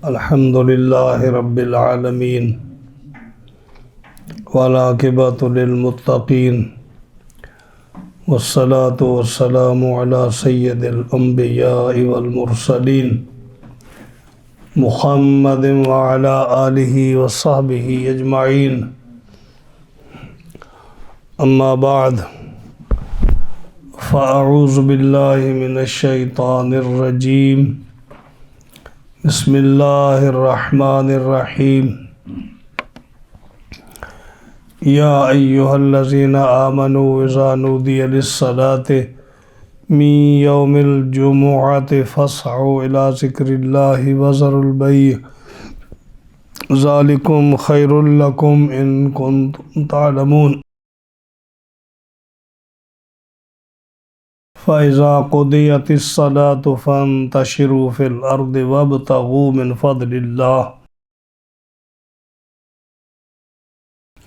الحمد لله رب العالمين والعاقبة للمتقين والصلاة والسلام على سيد الأنبياء والمرسلين محمد وعلى آله وصحبه أجمعين أما بعد فأعوذ بالله من الشيطان الرجيم بسم الله الرحمن الرحيم يا أيها الذين آمنوا إذا نودي للصلاة من يوم الجمعة فاسعوا إلى ذكر الله وذروا البيع ذلكم خير لكم إن كنتم تعلمون فإذا قضيت الصلاة فانتشروا في الأرض وابتغوا من فضل الله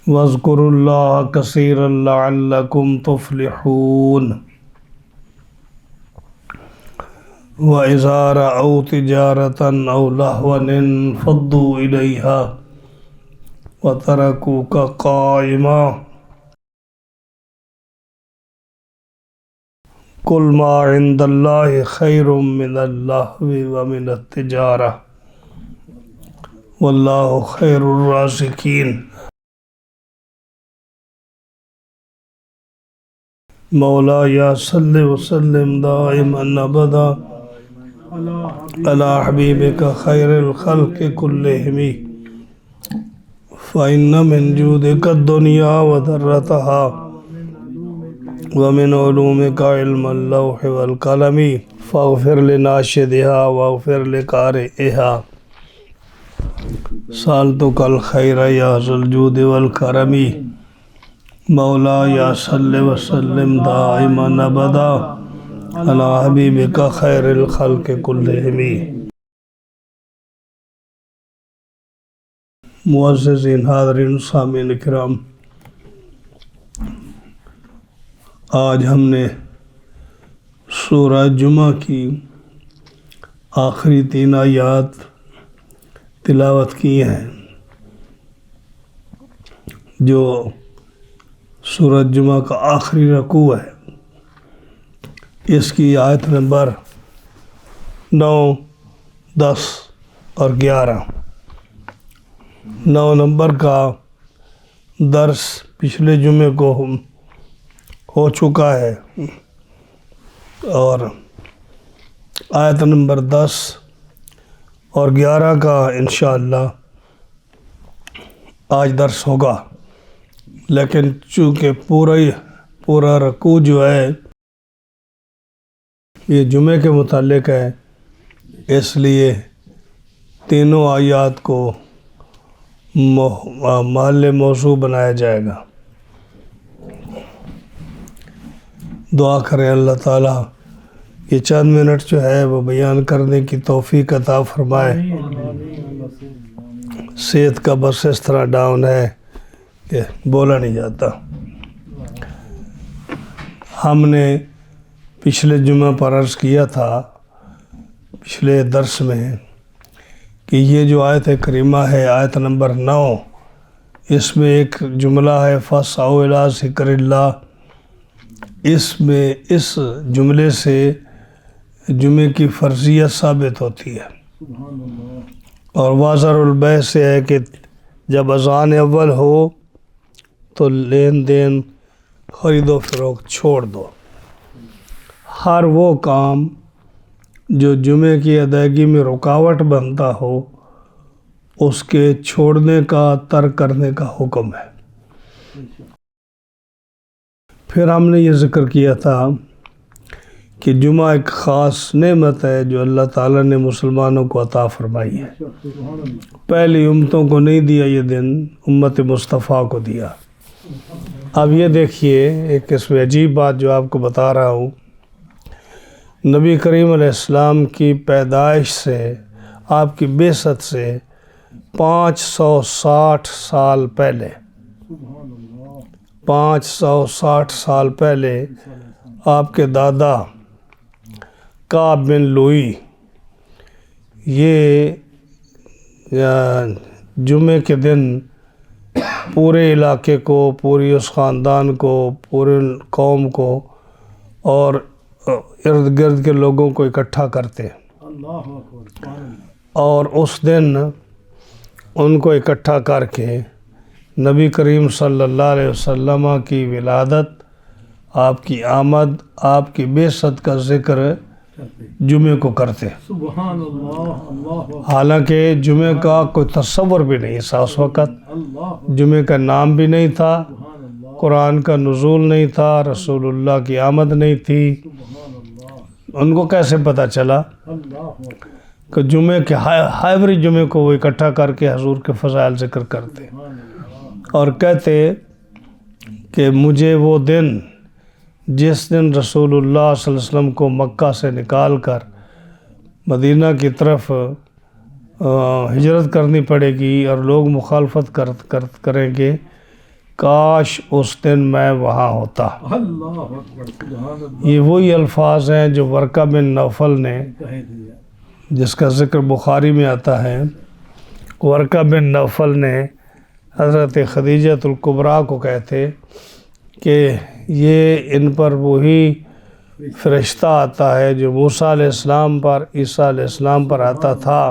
واذكروا الله كثيرا لعلكم تفلحون وإذا رأوا تجارة أو لهوا انفضوا إليها وتركوك قائما قل ما عند الله خير من اللهو ومن التجارة والله خير الرازقين مولاي صل وسلم دائما أبدا على حبيبك خير الخلق كلهم فإن من جودك الدنيا وذرتها ومن علومك علم اللوح والقلم فاغفر لناشدها واغفر لقارئها سألتك الخير يا ذا الجود والكرم مولاي صل وسلم دائما أبدا على حبيبك خير الخلق كلهم معززین حاضرین سامعین کرام، آج ہم نے سورہ جمعہ کی آخری 3 آیات تلاوت کی ہیں جو سورہ جمعہ کا آخری رکوع ہے۔ اس کی آیت نمبر 9، 10 اور 11۔ 9 نمبر کا درس پچھلے جمعے کو ہو چکا ہے اور آیت نمبر 10 اور 11 کا انشاءاللہ آج درس ہوگا، لیکن چونکہ پورا رکوع جو ہے یہ جمعے کے متعلق ہے، اس لیے تینوں آیات کو محل موضوع بنایا جائے گا۔ دعا کریں اللہ تعالیٰ یہ چند منٹ جو ہے وہ بیان کرنے کی توفیق عطا فرمائے۔ صحت کا بس اس طرح ڈاؤن ہے کہ بولا نہیں جاتا۔ ہم نے پچھلے جمعہ پر عرض کیا تھا پچھلے درس میں کہ یہ جو آیت کریمہ ہے، آیت نمبر 9، اس میں ایک جملہ ہے فَاسْعَوْا إِلَىٰ ذِكْرِ اللَّهِ۔ اس میں اس جملے سے جمعے کی فرضیت ثابت ہوتی ہے، اور وَذَرُوا الْبَيْعَ سے ہے کہ جب اذان اول ہو تو لین دین خرید و فروخت چھوڑ دو۔ ہر وہ کام جو جمعے کی ادائیگی میں رکاوٹ بنتا ہو اس کے چھوڑنے کا، ترک کرنے کا حکم ہے۔ پھر ہم نے یہ ذکر کیا تھا کہ جمعہ ایک خاص نعمت ہے جو اللہ تعالیٰ نے مسلمانوں کو عطا فرمائی ہے۔ پہلی امتوں کو نہیں دیا یہ دن، امت مصطفیٰ کو دیا۔ اب یہ دیکھیے ایک اس میں عجیب بات جو آپ کو بتا رہا ہوں، نبی کریم علیہ السلام کی پیدائش سے، آپ کی بعثت سے 560 سال پہلے 560 سال پہلے آپ کے دادا کعب بن لوئی یہ جمعے کے دن پورے علاقے کو، پوری اس خاندان کو، پورے قوم کو اور ارد گرد کے لوگوں کو اکٹھا کرتے، اور اس دن ان کو اکٹھا کر کے نبی کریم صلی اللہ علیہ وسلم کی ولادت، آپ کی آمد، آپ کی بعثت کا ذکر جمعے کو کرتے۔ سبحان اللہ۔ حالانکہ جمعے کا کوئی تصور بھی نہیں تھا اس وقت، جمعے کا نام بھی نہیں تھا، قرآن کا نزول نہیں تھا، رسول اللہ کی آمد نہیں تھی۔ ان کو کیسے پتہ چلا کہ جمعے کے ہائیوری جمعے کو وہ اکٹھا کر کے حضور کے فضائل ذکر کرتے اور کہتے کہ مجھے وہ دن، جس دن رسول اللہ صلی اللہ علیہ وسلم کو مکہ سے نکال کر مدینہ کی طرف ہجرت کرنی پڑے گی اور لوگ مخالفت کریں گے، کاش اس دن میں وہاں ہوتا۔ یہ وہی الفاظ ہیں جو ورقہ بن نوفل نے، جس کا ذکر بخاری میں آتا ہے، ورقہ بن نوفل نے حضرت خدیجہ الکبریٰ کو کہتے کہ یہ ان پر وہی فرشتہ آتا ہے جو موسیٰ علیہ السلام پر، عیسیٰ علیہ السلام پر آتا تھا،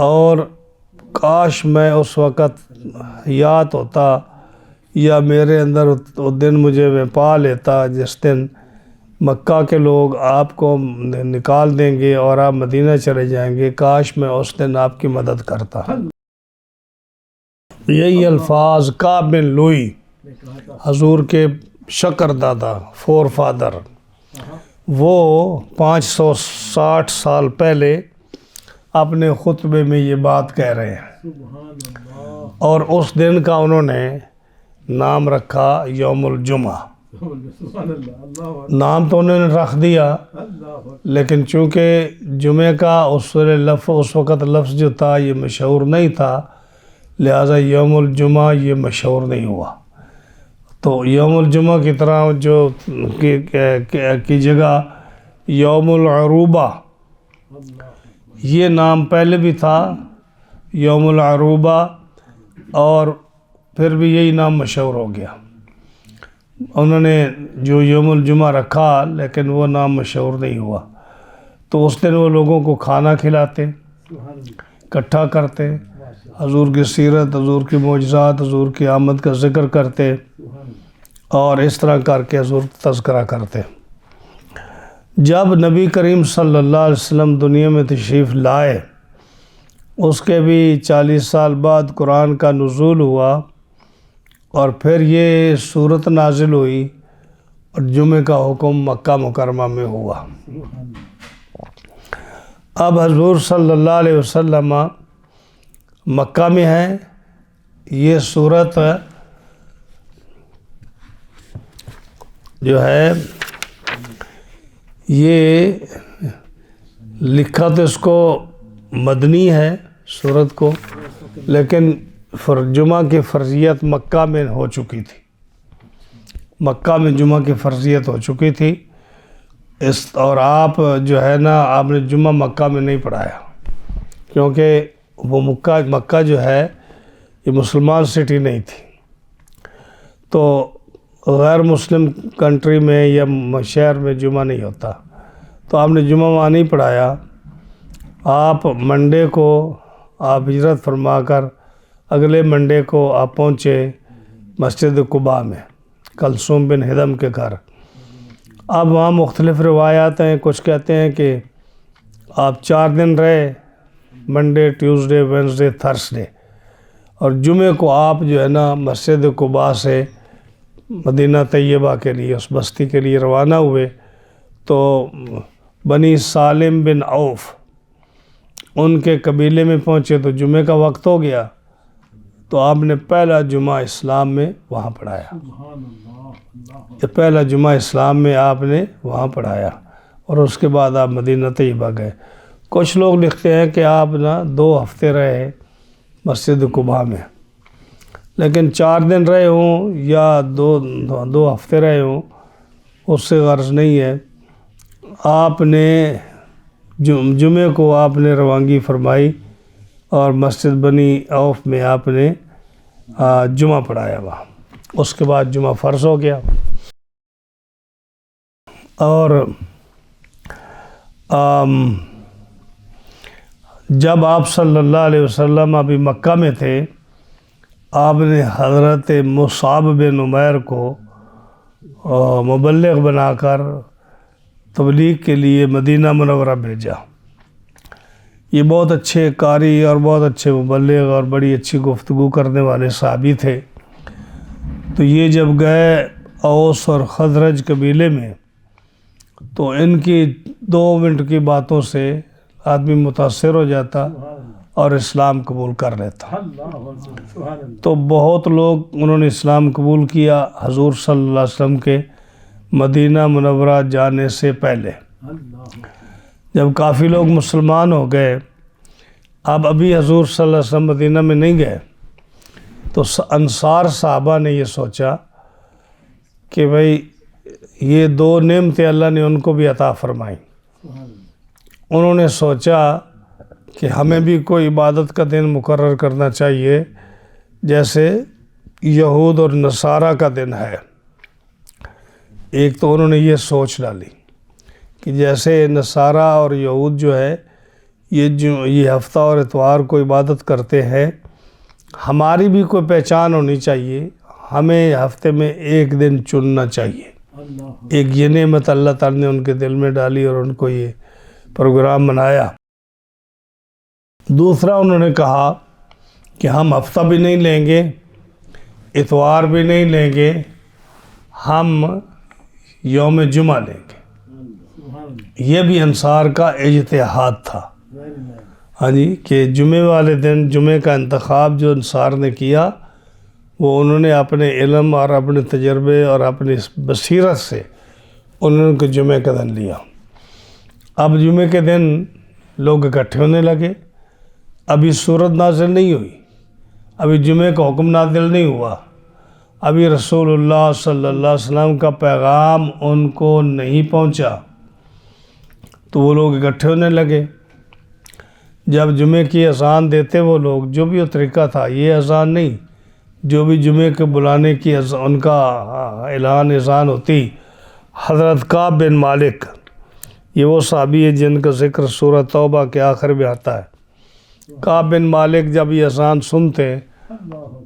اور کاش میں اس وقت حیات ہوتا یا میرے اندر وہ دن مجھے میں پا لیتا جس دن مکہ کے لوگ آپ کو نکال دیں گے اور آپ مدینہ چلے جائیں گے، کاش میں اس دن آپ کی مدد کرتا۔ یہی الفاظ کعب بن لوئی، حضور کے شکر دادا، فور فادر، وہ 560 سال پہلے اپنے خطبے میں یہ بات کہہ رہے ہیں، اور اس دن کا انہوں نے نام رکھا یوم الجمعہ۔ نام تو انہوں نے رکھ دیا، لیکن چونکہ جمعے کا اس وقت لفظ جو تھا یہ مشہور نہیں تھا، لہٰذا یوم الجمعہ یہ مشہور نہیں ہوا۔ تو یوم الجمعہ کی طرح جو کی جگہ یوم العروبہ، یہ نام پہلے بھی تھا یوم العروبہ، اور پھر بھی یہی نام مشہور ہو گیا۔ انہوں نے جو یوم الجمعہ رکھا لیکن وہ نام مشہور نہیں ہوا، تو اس دن وہ لوگوں کو کھانا کھلاتے، اکٹھا کرتے، حضور کی سیرت، حضور کی معجزات، حضور کی آمد کا ذکر کرتے، اور اس طرح کر کے حضور تذکرہ کرتے۔ جب نبی کریم صلی اللہ علیہ وسلم دنیا میں تشریف لائے، اس کے بھی 40 سال بعد قرآن کا نزول ہوا، اور پھر یہ صورت نازل ہوئی اور جمعے کا حکم مکہ مکرمہ میں ہوا۔ اب حضور صلی اللہ علیہ وسلم مکہ میں ہیں، یہ صورت جو ہے یہ لکھا تو اس کو مدنی ہے صورت کو، لیکن جمعہ کی فرضیت مکہ میں ہو چکی تھی، مکہ میں جمعہ کی فرضیت ہو چکی تھی، اور آپ جو ہے نا، آپ نے جمعہ مکہ میں نہیں پڑھایا، کیونکہ وہ مکہ جو ہے یہ مسلمان سٹی نہیں تھی، تو غیر مسلم کنٹری میں یا شہر میں جمعہ نہیں ہوتا، تو آپ نے جمعہ وہاں نہیں پڑھایا۔ آپ منڈے کو آپ ہجرت فرما کر اگلے منڈے کو آپ پہنچے مسجد قباء میں کلثوم بن ہدم کے گھر۔ اب وہاں مختلف روایات ہیں، کچھ کہتے ہیں کہ آپ 4 دن رہے، منڈے، ٹیوزڈے، وینسڈے، تھرسڈے، اور جمعے کو آپ جو ہے نا مسجد قباء سے مدینہ طیبہ کے لیے، اس بستی کے لیے روانہ ہوئے، تو بنی سالم بن عوف ان کے قبیلے میں پہنچے، تو جمعے کا وقت ہو گیا، تو آپ نے پہلا جمعہ اسلام میں وہاں پڑھایا، یہ پہلا جمعہ اسلام میں آپ نے وہاں پڑھایا، اور اس کے بعد آپ مدینہ طیبہ گئے۔ کچھ لوگ لکھتے ہیں کہ آپ نا 2 ہفتے رہے مسجد قباء میں، لیکن 4 دن رہے ہوں یا 2 ہفتے رہے ہوں، اس سے غرض نہیں ہے۔ آپ نے جمعے کو آپ نے روانگی فرمائی اور مسجد بنی عوف میں آپ نے جمعہ پڑھایا وہاں. اس کے بعد جمعہ فرض ہو گیا. اور جب آپ صلی اللہ علیہ وسلم ابھی مکہ میں تھے، آپ نے حضرت مصعب بن عمیر کو مبلغ بنا کر تبلیغ کے لیے مدینہ منورہ بھیجا. یہ بہت اچھے قاری اور بہت اچھے مبلغ اور بڑی اچھی گفتگو کرنے والے صحابی تھے. تو یہ جب گئے اوس اور خزرج قبیلے میں، تو ان کی 2 منٹ کی باتوں سے آدمی متاثر ہو جاتا اور اسلام قبول کر لیتا. تو بہت لوگ انہوں نے اسلام قبول کیا حضور صلی اللہ علیہ وسلم کے مدینہ منورہ جانے سے پہلے. جب کافی لوگ مسلمان ہو گئے، اب ابھی حضور صلی اللہ علیہ وسلم مدینہ میں نہیں گئے، تو انصار صحابہ نے یہ سوچا کہ بھئی یہ 2 نعمتیں اللہ نے ان کو بھی عطا فرمائیں. انہوں نے سوچا کہ ہمیں بھی کوئی عبادت کا دن مقرر کرنا چاہیے جیسے یہود اور نصارہ کا دن ہے. ایک تو انہوں نے یہ سوچ ڈالی کہ جیسے نصارہ اور یہود جو ہے یہ ہفتہ اور اتوار کو عبادت کرتے ہیں، ہماری بھی کوئی پہچان ہونی چاہیے، ہمیں ہفتے میں ایک دن چننا چاہیے. ایک یہ نعمت اللہ تعالیٰ نے ان کے دل میں ڈالی اور ان کو یہ پروگرام بنایا. دوسرا انہوں نے کہا کہ ہم ہفتہ بھی نہیں لیں گے، اتوار بھی نہیں لیں گے، ہم یوم جمعہ لیں گے. یہ بھی انصار کا اجتہاد تھا. ہاں جی، کہ جمعے والے دن جمعے کا انتخاب جو انصار نے کیا، وہ انہوں نے اپنے علم اور اپنے تجربے اور اپنی بصیرت سے انہوں نے جمعے کا دن لیا. اب جمعے کے دن لوگ اکٹھے ہونے لگے. ابھی سورت نازل نہیں ہوئی، ابھی جمعے کا حکم نازل نہیں ہوا، ابھی رسول اللہ صلی اللہ علیہ وسلم کا پیغام ان کو نہیں پہنچا. تو وہ لوگ اکٹھے ہونے لگے. جب جمعے کی اذان دیتے وہ لوگ، جو بھی وہ طریقہ تھا، یہ اذان نہیں، جو بھی جمعے کے بلانے کی ان کا اعلان اذان ہوتی. حضرت کعب بن مالک، یہ وہ صحابی ہے جن کا ذکر سورہ توبہ کے آخر میں آتا ہے. کعب بن مالک جب یہ اذان سنتے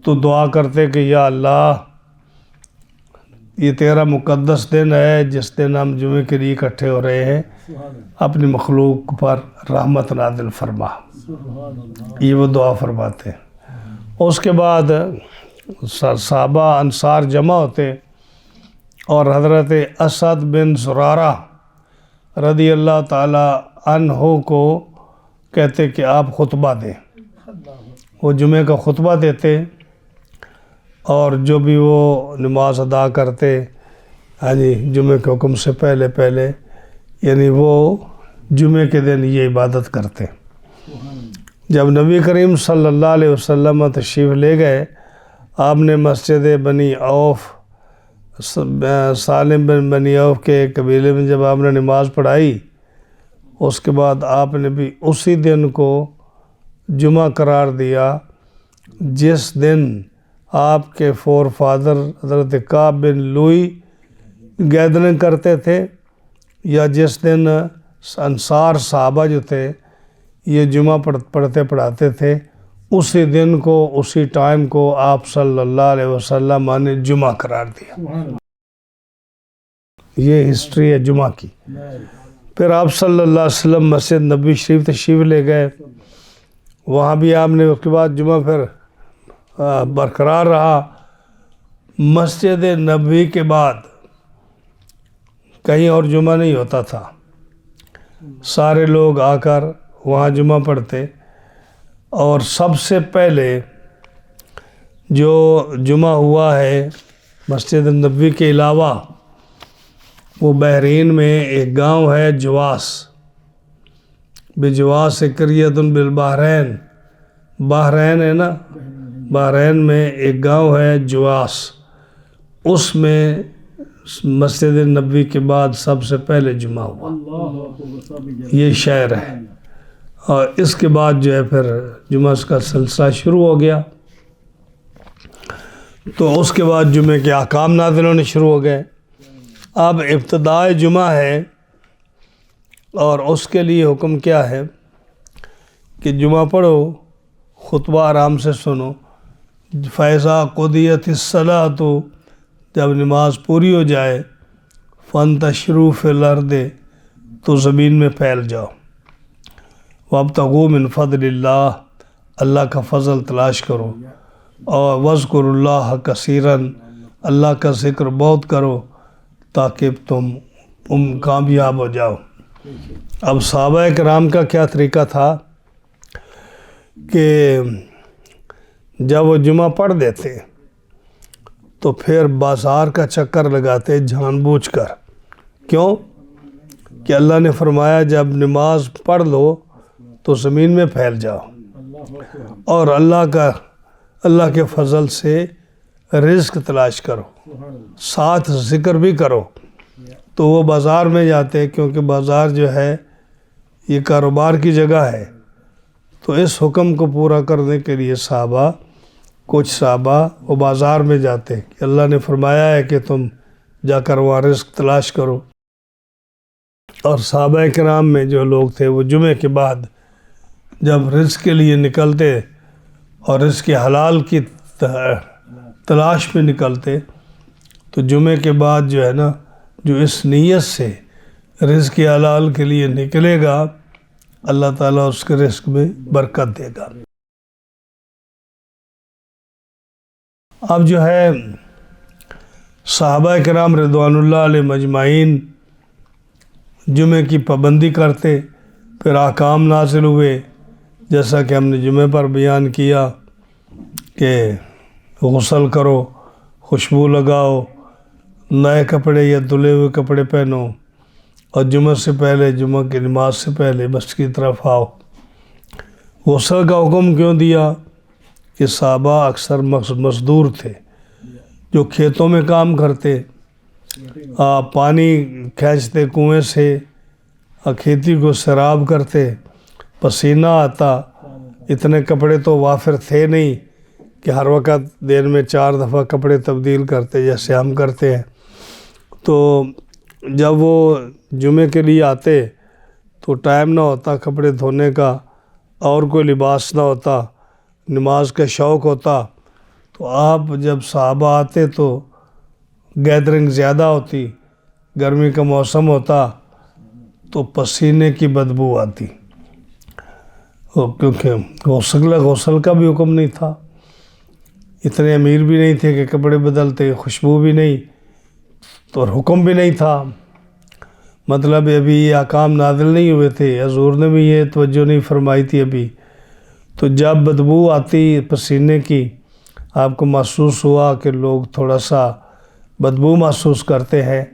تو دعا کرتے کہ یا اللہ، یہ تیرا مقدس دن ہے جس دن ہم جمعے کے لیے اکٹھے ہو رہے ہیں، اپنی مخلوق پر رحمت نازل فرما. یہ وہ دعا فرماتے ہیں. اس کے بعد صحابہ انصار جمع ہوتے اور حضرت اسد بن زرارہ رضی اللہ تعالی عنہ کو کہتے کہ آپ خطبہ دیں. وہ جمعے کا خطبہ دیتے اور جو بھی وہ نماز ادا کرتے، ہاں جی، جمعے کے حکم سے پہلے یعنی وہ جمعے کے دن یہ عبادت کرتے. جب نبی کریم صلی اللہ علیہ وسلم تشریف لے گئے، آپ نے مسجد بنی عوف، سالم بن بنی عوف کے قبیلے میں جب آپ نے نماز پڑھائی، اس کے بعد آپ نے بھی اسی دن کو جمعہ قرار دیا جس دن آپ کے فور فادر حضرت کعب بن لوئی گیدرنگ کرتے تھے، یا جس دن انصار صحابہ جو تھے یہ جمعہ پڑھاتے تھے، اسی دن کو، اسی ٹائم کو آپ صلی اللہ علیہ وسلم نے جمعہ قرار دیا. یہ ہسٹری ہے جمعہ کی. پھر آپ صلی اللہ علیہ وسلم مسجد نبوی شریف تشریف لے گئے. وہاں بھی آپ نے اس کے بعد جمعہ پھر برقرار رہا. مسجد نبوی کے بعد کہیں اور جمعہ نہیں ہوتا تھا. سارے لوگ آ کر وہاں جمعہ پڑھتے. اور سب سے پہلے جو جمعہ ہوا ہے مسجد نبوی کے علاوہ، وہ بحرین میں ایک گاؤں ہے جواس، بجواس قریۃ بالبحرین، بحرین ہے نا، بحرین میں ایک گاؤں ہے جواس، اس میں مسجد نبوی کے بعد سب سے پہلے جمعہ ہوا. یہ شہر ہے. اور اس کے بعد جو ہے پھر جمعہ کا سلسلہ شروع ہو گیا. تو اس کے بعد جمعے کے احکام نازل ہونے شروع ہو گئے. اب ابتدائے جمعہ ہے اور اس کے لیے حکم کیا ہے کہ جمعہ پڑھو، خطبہ آرام سے سنو. فیضا قضیت الصلاۃ، جب نماز پوری ہو جائے، فانتشروا فی الارض، تو زمین میں پھیل جاؤ. وابتغوا من فضل اللہ، اللہ کا فضل تلاش کرو. اور واذکروا اللہ کثیراً، اللہ کا ذکر بہت کرو تاکہ تم کامیاب ہو جاؤ. اب صحابہ کرام کا کیا طریقہ تھا کہ جب وہ جمعہ پڑھ دیتے تو پھر بازار کا چکر لگاتے جان بوجھ کر. کیوں؟ کہ اللہ نے فرمایا جب نماز پڑھ لو تو زمین میں پھیل جاؤ اور اللہ کے فضل سے رزق تلاش کرو، ساتھ ذکر بھی کرو. تو وہ بازار میں جاتے، کیونکہ بازار جو ہے یہ کاروبار کی جگہ ہے. تو اس حکم کو پورا کرنے کے لیے کچھ صحابہ وہ بازار میں جاتے کہ اللہ نے فرمایا ہے کہ تم جا کر وہاں رزق تلاش کرو. اور صحابہ کرام میں جو لوگ تھے وہ جمعے کے بعد جب رزق کے لیے نکلتے اور رزق حلال کی تلاش میں نکلتے، تو جمعے کے بعد جو ہے نا، جو اس نیت سے رزق حلال کے لیے نکلے گا، اللہ تعالیٰ اس کے رزق میں برکت دے گا. اب جو ہے صحابہ کرام رضوان اللہ علیہ مجمعین جمعے کی پابندی کرتے. پھر احکام نازل ہوئے، جیسا کہ ہم نے جمعے پر بیان کیا کہ غسل کرو، خوشبو لگاؤ، نئے کپڑے یا دھلے ہوئے کپڑے پہنو، اور جمعہ سے پہلے، جمعہ کی نماز سے پہلے مسجد کی طرف آؤ. غسل کا حکم کیوں دیا؟ کہ صحابہ اکثر مزدور تھے جو کھیتوں میں کام کرتے، پانی کھینچتے کنویں سے، کھیتی کو سیراب کرتے، پسینہ آتا. اتنے کپڑے تو وافر تھے نہیں کہ ہر وقت دن میں 4 دفعہ کپڑے تبدیل کرتے جیسے ہم کرتے ہیں. تو جب وہ جمعے کے لیے آتے تو ٹائم نہ ہوتا کپڑے دھونے کا، اور کوئی لباس نہ ہوتا، نماز کا شوق ہوتا. تو آپ جب صحابہ آتے تو گیدرنگ زیادہ ہوتی، گرمی کا موسم ہوتا تو پسینے کی بدبو آتی، کیونکہ غسل کا بھی حکم نہیں تھا. اتنے امیر بھی نہیں تھے کہ کپڑے بدلتے، خوشبو بھی نہیں، تو حکم بھی نہیں تھا. مطلب ابھی یہ احکام نازل نہیں ہوئے تھے، حضور نے بھی یہ توجہ نہیں فرمائی تھی ابھی. تو جب بدبو آتی پسینے کی، آپ کو محسوس ہوا کہ لوگ تھوڑا سا بدبو محسوس کرتے ہیں،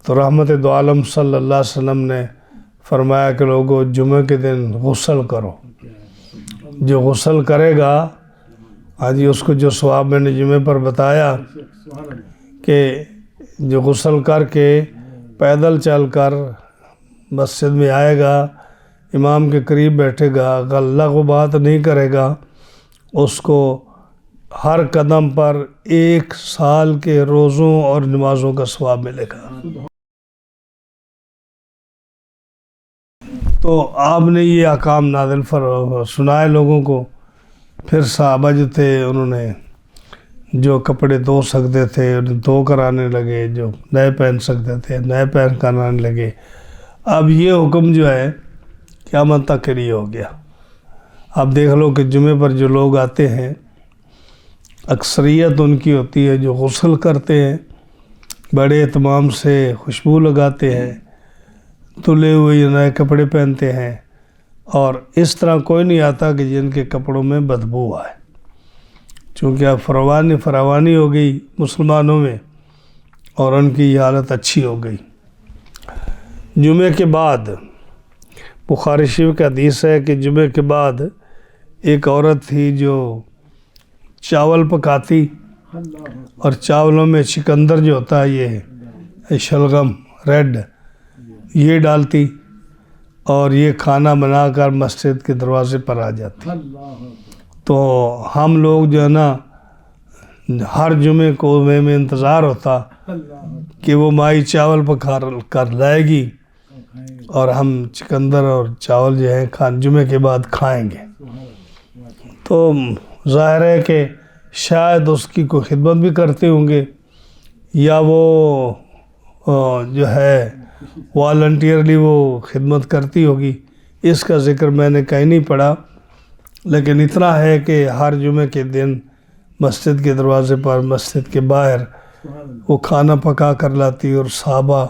تو رحمت دو عالم صلی اللہ علیہ وسلم نے فرمایا کہ لوگوں جمعہ کے دن غسل کرو. جو غسل کرے گا، ہاں جی، اس کو جو ثواب میں نے جمعے پر بتایا کہ جو غسل کر کے پیدل چل کر مسجد میں آئے گا، امام کے قریب بیٹھے گا، غلط بات نہیں کرے گا، اس کو ہر قدم پر 1 سال کے روزوں اور نمازوں کا ثواب ملے گا. تو آپ نے یہ احکام نازل سنائے لوگوں کو. پھر صحابہ جو تھے انہوں نے جو کپڑے دھو سکتے تھے دھو کر آنے لگے، جو نئے پہن سکتے تھے نئے پہن کر آنے لگے. اب یہ حکم جو ہے قیامت تک کے لیے ہو گیا. آپ دیکھ لو کہ جمعے پر جو لوگ آتے ہیں اکثریت ان کی ہوتی ہے جو غسل کرتے ہیں، بڑے اہتمام سے خوشبو لگاتے ہیں، دھلے ہوئے نئے کپڑے پہنتے ہیں، اور اس طرح کوئی نہیں آتا کہ جن کے کپڑوں میں بدبو آئے. چونکہ اب فراوانی ہو گئی مسلمانوں میں اور ان کی یہ حالت اچھی ہو گئی. جمعے کے بعد بخاری شریف کا حدیث ہے کہ جمعے کے بعد ایک عورت تھی جو چاول پکاتی اور چاولوں میں چقندر جو ہوتا ہے یہ شلغم ریڈ یہ ڈالتی اور یہ کھانا بنا کر مسجد کے دروازے پر آ جاتے. تو ہم لوگ جو ہے نا ہر جمعے کو میں انتظار ہوتا کہ وہ مائی چاول پکا کر لائے گی اور ہم چکندر اور چاول جو ہیں جمعے کے بعد کھائیں گے. تو ظاہر ہے کہ شاید اس کی کوئی خدمت بھی کرتے ہوں گے یا وہ جو ہے والنٹیئرلی وہ خدمت کرتی ہوگی. اس کا ذکر میں نے کہیں نہیں پڑھا، لیکن اتنا ہے کہ ہر جمعے کے دن مسجد کے دروازے پر مسجد کے باہر وہ کھانا پکا کر لاتی اور صحابہ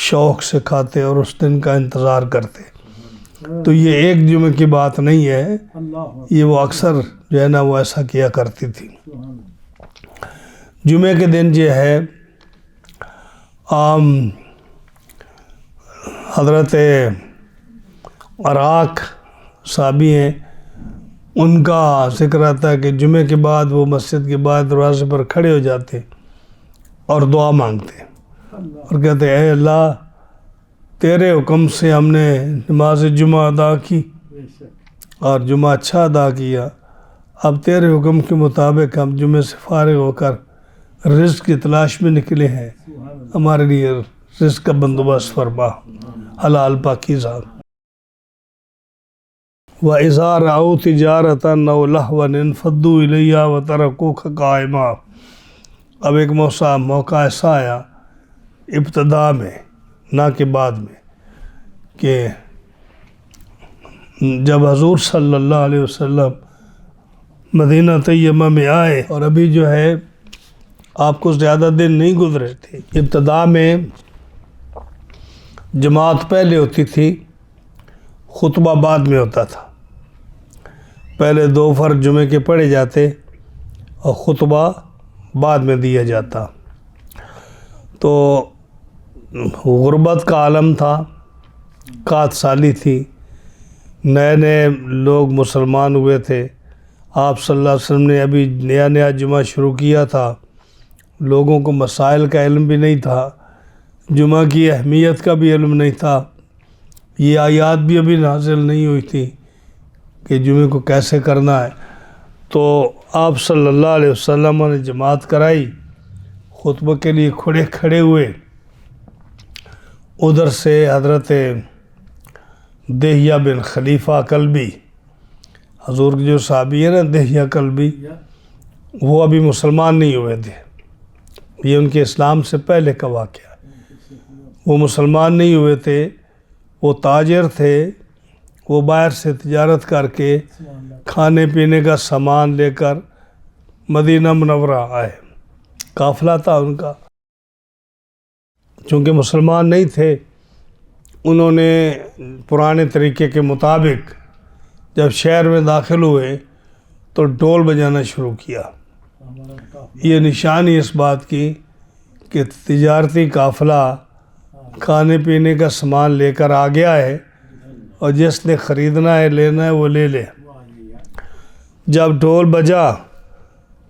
شوق سے کھاتے اور اس دن کا انتظار کرتے. تو یہ ایک جمعے کی بات نہیں ہے، یہ وہ اکثر جو ہے نا وہ ایسا کیا کرتی تھی. جمعے کے دن جو ہے عام حضرت عراق صحابی ہیں، ان کا ذکر آتا ہے کہ جمعے کے بعد وہ مسجد کے بعد دروازے پر کھڑے ہو جاتے اور دعا مانگتے اور کہتے اے اللہ تیرے حکم سے ہم نے نماز جمعہ ادا کی اور جمعہ اچھا ادا کیا، اب تیرے حکم کے مطابق ہم جمعے سے فارغ ہو کر رزق کی تلاش میں نکلے ہیں، ہمارے لیے رزق کا بندوبست فرما حلال پاکیزہ. وَإِذَا رَأَوْا تِجَارَةً أَوْ لَهْوًا انفضوا إِلَيْهَا وَتَرَكُوكَ قَائِمًا. اب ایک موقع ایسا آیا ابتدا میں، نہ کہ بعد میں، کہ جب حضور صلی اللہ علیہ وسلم مدینہ طیبہ میں آئے اور ابھی جو ہے آپ کو زیادہ دن نہیں گزرے تھے. ابتدا میں جماعت پہلے ہوتی تھی، خطبہ بعد میں ہوتا تھا. پہلے 2 فرض جمعے کے پڑھے جاتے اور خطبہ بعد میں دیا جاتا. تو غربت کا عالم تھا، قحط سالی تھی، نئے نئے لوگ مسلمان ہوئے تھے. آپ صلی اللہ علیہ وسلم نے ابھی نیا جمعہ شروع کیا تھا، لوگوں کو مسائل کا علم بھی نہیں تھا، جمعہ کی اہمیت کا بھی علم نہیں تھا، یہ آیات بھی ابھی نازل نہیں ہوئی تھی کہ جمعے کو کیسے کرنا ہے. تو آپ صلی اللہ علیہ وسلم نے جماعت کرائی، خطبہ کے لیے کھڑے ہوئے. ادھر سے حضرت دہیہ بن خلیفہ کلبی، حضور کے جو صحابی ہے نا دہیہ کلبی، وہ ابھی مسلمان نہیں ہوئے تھے، یہ ان کے اسلام سے پہلے کا واقعہ. وہ مسلمان نہیں ہوئے تھے، وہ تاجر تھے، وہ باہر سے تجارت کر کے کھانے پینے کا سامان لے کر مدینہ منورہ آئے. قافلہ تھا ان کا. چونکہ مسلمان نہیں تھے، انہوں نے پرانے طریقے کے مطابق جب شہر میں داخل ہوئے تو ڈول بجانا شروع کیا. یہ نشانی اس بات کی کہ تجارتی قافلہ کھانے پینے کا سامان لے کر آ گیا ہے اور جس نے خریدنا ہے لینا ہے وہ لے لے. جب ڈھول بجا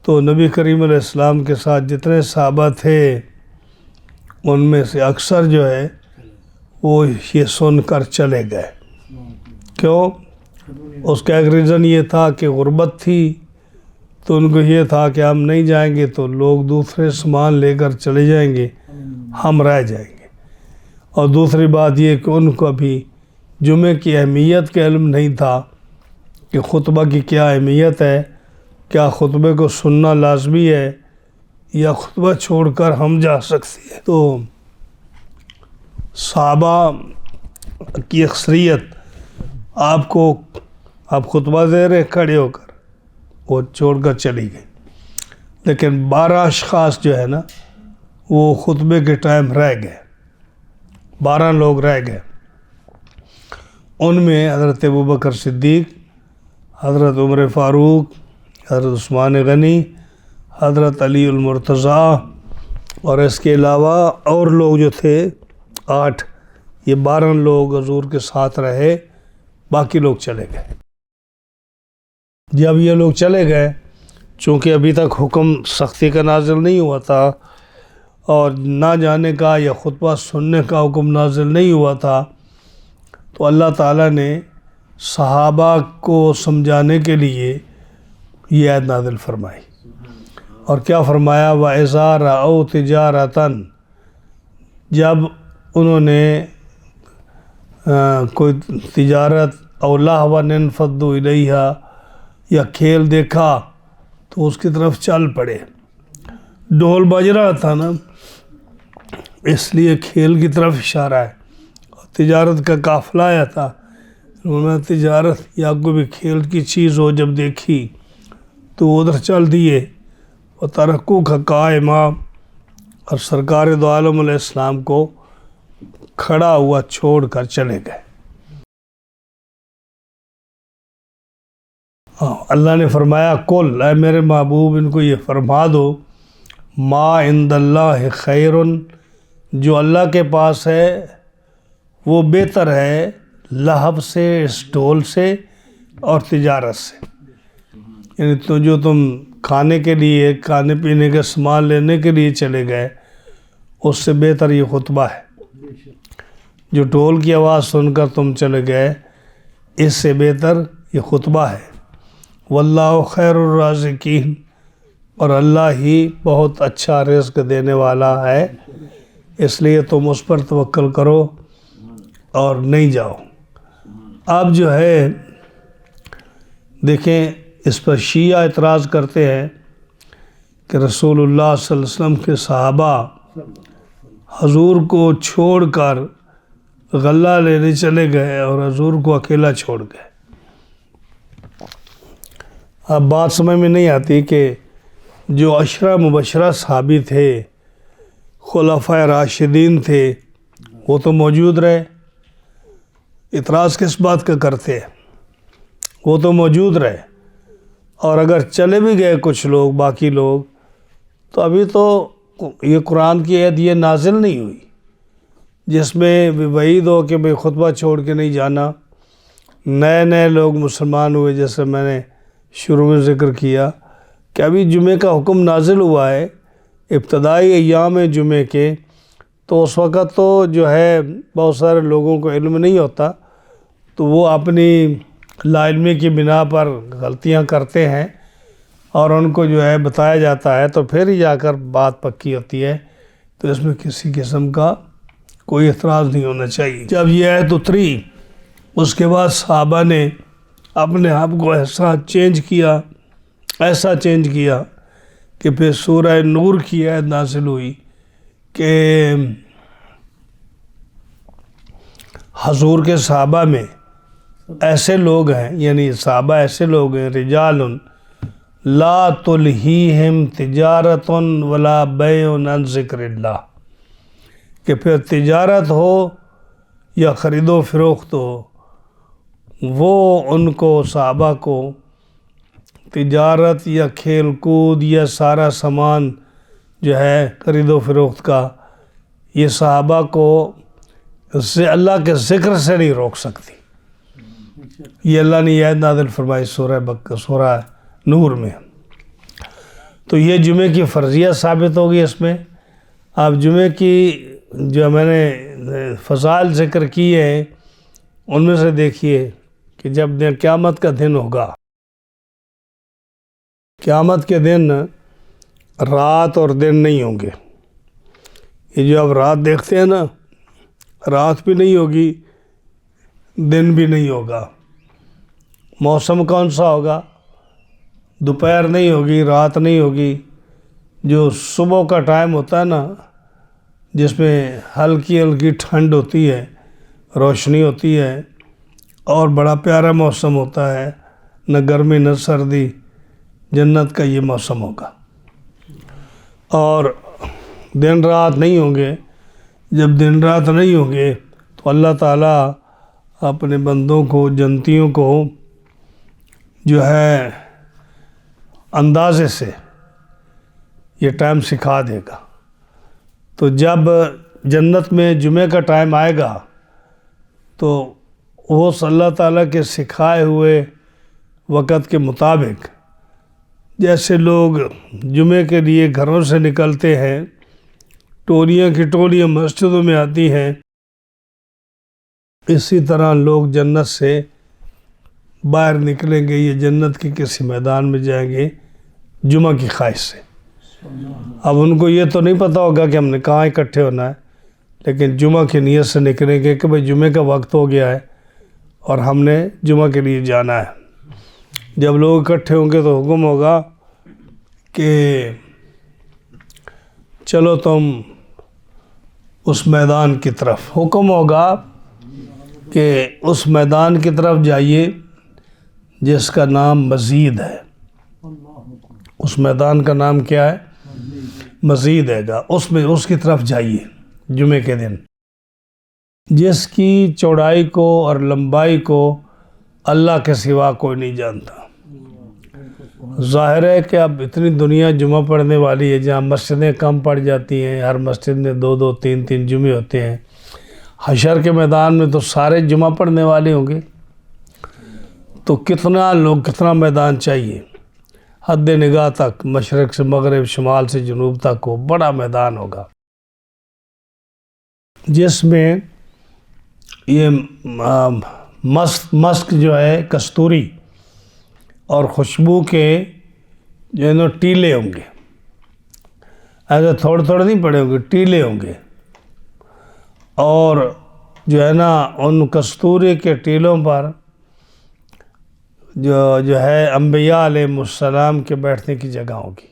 تو نبی کریم علیہ السلام کے ساتھ جتنے صحابہ تھے ان میں سے اکثر جو ہے وہ یہ سن کر چلے گئے. کیوں؟ اس کا ایک ریزن یہ تھا کہ غربت تھی، تو ان کو یہ تھا کہ ہم نہیں جائیں گے تو لوگ دوسرے سامان لے کر چلے جائیں گے، ہم رہ جائیں گے. اور دوسری بات یہ کہ ان کو ابھی جمعے کی اہمیت کا علم نہیں تھا کہ خطبہ کی کیا اہمیت ہے، کیا خطبے کو سننا لازمی ہے یا خطبہ چھوڑ کر ہم جا سکتے ہیں. تو صحابہ کی اکثریت آپ خطبہ دے رہے کھڑے ہو کر وہ چھوڑ کر چلی گئی، لیکن 12 اشخاص جو ہے نا وہ خطبے کے ٹائم رہ گئے، 12 لوگ رہ گئے. ان میں حضرت ابوبکر صدیق، حضرت عمر فاروق، حضرت عثمان غنی، حضرت علی المرتضیٰ اور اس کے علاوہ اور لوگ جو تھے 8، یہ 12 لوگ حضور کے ساتھ رہے، باقی لوگ چلے گئے. جب یہ لوگ چلے گئے، چونکہ ابھی تک حکم سختی کا نازل نہیں ہوا تھا اور نہ جانے کا یا خطبہ سننے کا حکم نازل نہیں ہوا تھا، تو اللہ تعالیٰ نے صحابہ کو سمجھانے کے لیے یہ آیت نازل فرمائی، اور کیا فرمایا؟ وَإِذَا رَأَوْا تِجَارَةً، جب انہوں نے کوئی تجارت او لہوا انفضوا الیہا یا کھیل دیکھا تو اس کی طرف چل پڑے۔ ڈھول بج رہا تھا نا، اس لیے کھیل کی طرف اشارہ ہے، اور تجارت کا قافلہ آیا تھا، انہوں نے تجارت یا کوئی بھی کھیل کی چیز ہو جب دیکھی تو وہ ادھر چل دیے، اور ترکو کا قائمہ، اور سرکار دو عالم علیہ السلام کو کھڑا ہوا چھوڑ کر چلے گئے۔ اللہ نے فرمایا قل، اے میرے محبوب ان کو یہ فرما دو، ما عند اللہ خیر، جو اللہ کے پاس ہے وہ بہتر ہے لہو سے، اس ڈھول سے اور تجارت سے، یعنی تو جو تم کھانے کے لیے، کھانے پینے کے سامان لینے کے لیے چلے گئے، اس سے بہتر یہ خطبہ ہے۔ جو ڈھول کی آواز سن کر تم چلے گئے، اس سے بہتر یہ خطبہ ہے۔ واللہ خیر الرازقین، اور اللہ ہی بہت اچھا رزق دینے والا ہے، اس لیے تم اس پر توکل کرو اور نہیں جاؤ۔ اب جو ہے دیکھیں، اس پر شیعہ اعتراض کرتے ہیں کہ رسول اللہ صلی اللہ علیہ وسلم کے صحابہ حضور کو چھوڑ کر غلہ لینے چلے گئے اور حضور کو اکیلا چھوڑ گئے۔ اب بات سمجھ میں نہیں آتی کہ جو عشرہ مبشرہ صحابی تھے، خلفائے راشدین تھے، وہ تو موجود رہے، اعتراض کس بات کا کرتے ہیں؟ وہ تو موجود رہے، اور اگر چلے بھی گئے کچھ لوگ، باقی لوگ، تو ابھی تو یہ قرآن کی آیت یہ نازل نہیں ہوئی جس میں وعید ہو کہ بھئی خطبہ چھوڑ کے نہیں جانا۔ نئے نئے لوگ مسلمان ہوئے، جیسے میں نے شروع میں ذکر کیا کہ ابھی جمعے کا حکم نازل ہوا ہے، ابتدائی ایام جمعے کے، تو اس وقت تو جو ہے بہت سارے لوگوں کو علم نہیں ہوتا، تو وہ اپنی لا علمی کی بنا پر غلطیاں کرتے ہیں، اور ان کو جو ہے بتایا جاتا ہے، تو پھر ہی جا کر بات پکی ہوتی ہے، تو اس میں کسی قسم کا کوئی اعتراض نہیں ہونا چاہیے۔ جب یہ آیت اتری، اس کے بعد صحابہ نے اپنے آپ کو ایسا چینج کیا کہ پھر سورہ نور کی آیت نازل ہوئی کہ حضور کے صحابہ میں ایسے لوگ ہیں، یعنی صحابہ ایسے لوگ ہیں، رجال لا تلہیہم تجارت ولا بیع عن ذکر اللہ، کہ پھر تجارت ہو یا خرید و فروخت ہو، وہ ان کو صحابہ کو تجارت یا کھیل کود یا سارا سامان جو ہے خرید و فروخت کا، یہ صحابہ کو اللہ کے ذکر سے نہیں روک سکتی۔ یہ اللہ نے یہ آیت نازل فرمائی سورہ نور میں۔ تو یہ جمعے کی فرضیت ثابت ہوگی اس میں۔ آپ جمعے کی جو میں نے فضائل ذکر کیے ہیں، ان میں سے دیکھیے کہ جب قیامت کا دن ہوگا، قیامت کے دن رات اور دن نہیں ہوں گے۔ یہ جو آپ رات دیکھتے ہیں نا، رات بھی نہیں ہوگی، دن بھی نہیں ہوگا۔ موسم کون سا ہوگا؟ دوپہر نہیں ہوگی، رات نہیں ہوگی۔ جو صبح کا ٹائم ہوتا ہے نا، جس میں ہلکی ہلکی ٹھنڈ ہوتی ہے، روشنی ہوتی ہے، اور بڑا پیارا موسم ہوتا ہے، نہ گرمی نہ سردی، جنت کا یہ موسم ہوگا۔ اور دن رات نہیں ہوں گے۔ جب دن رات نہیں ہوں گے تو اللہ تعالیٰ اپنے بندوں کو، جنتیوں کو جو ہے اندازے سے یہ ٹائم سکھا دے گا۔ تو جب جنت میں جمعے کا ٹائم آئے گا تو وہ اللہ تعالیٰ کے سکھائے ہوئے وقت کے مطابق، جیسے لوگ جمعے کے لیے گھروں سے نکلتے ہیں، ٹولیاں کی ٹولیاں مسجدوں میں آتی ہیں، اسی طرح لوگ جنت سے باہر نکلیں گے، یہ جنت کے کسی میدان میں جائیں گے جمعہ کی خواہش سے۔ اب ان کو یہ تو نہیں پتہ ہوگا کہ ہم نے کہاں اکٹھے ہونا ہے، لیکن جمعہ کی نیت سے نکلیں گے کہ بھئی جمعہ کا وقت ہو گیا ہے اور ہم نے جمعہ کے لیے جانا ہے۔ جب لوگ اکٹھے ہوں گے تو حکم ہوگا کہ چلو تم اس میدان کی طرف، حکم ہوگا کہ اس میدان کی طرف جائیے جس کا نام مزید ہے۔ اس میدان کا نام کیا ہے؟ مزید ہے گا، اس کی طرف جائیے جمعے کے دن، جس کی چوڑائی کو اور لمبائی کو اللہ کے سوا کوئی نہیں جانتا۔ ظاہر ہے کہ اب اتنی دنیا جمعہ پڑھنے والی ہے، جہاں مسجدیں کم پڑ جاتی ہیں، ہر مسجد میں 2 3 جمعے ہوتے ہیں۔ حشر کے میدان میں تو سارے جمعہ پڑھنے والے ہوں گے، تو کتنا میدان چاہیے؟ حد نگاہ تک، مشرق سے مغرب، شمال سے جنوب تک وہ بڑا میدان ہوگا، جس میں یہ مسک جو ہے، کستوری اور خوشبو کے جو ہے نا ٹیلے ہوں گے، ایسے تھوڑے نہیں پڑے ہوں گے، ٹیلے ہوں گے، اور جو ہے نا ان کستوری کے ٹیلوں پر جو ہے انبیاء علیہ السلام کے بیٹھنے کی جگہ ہوگی۔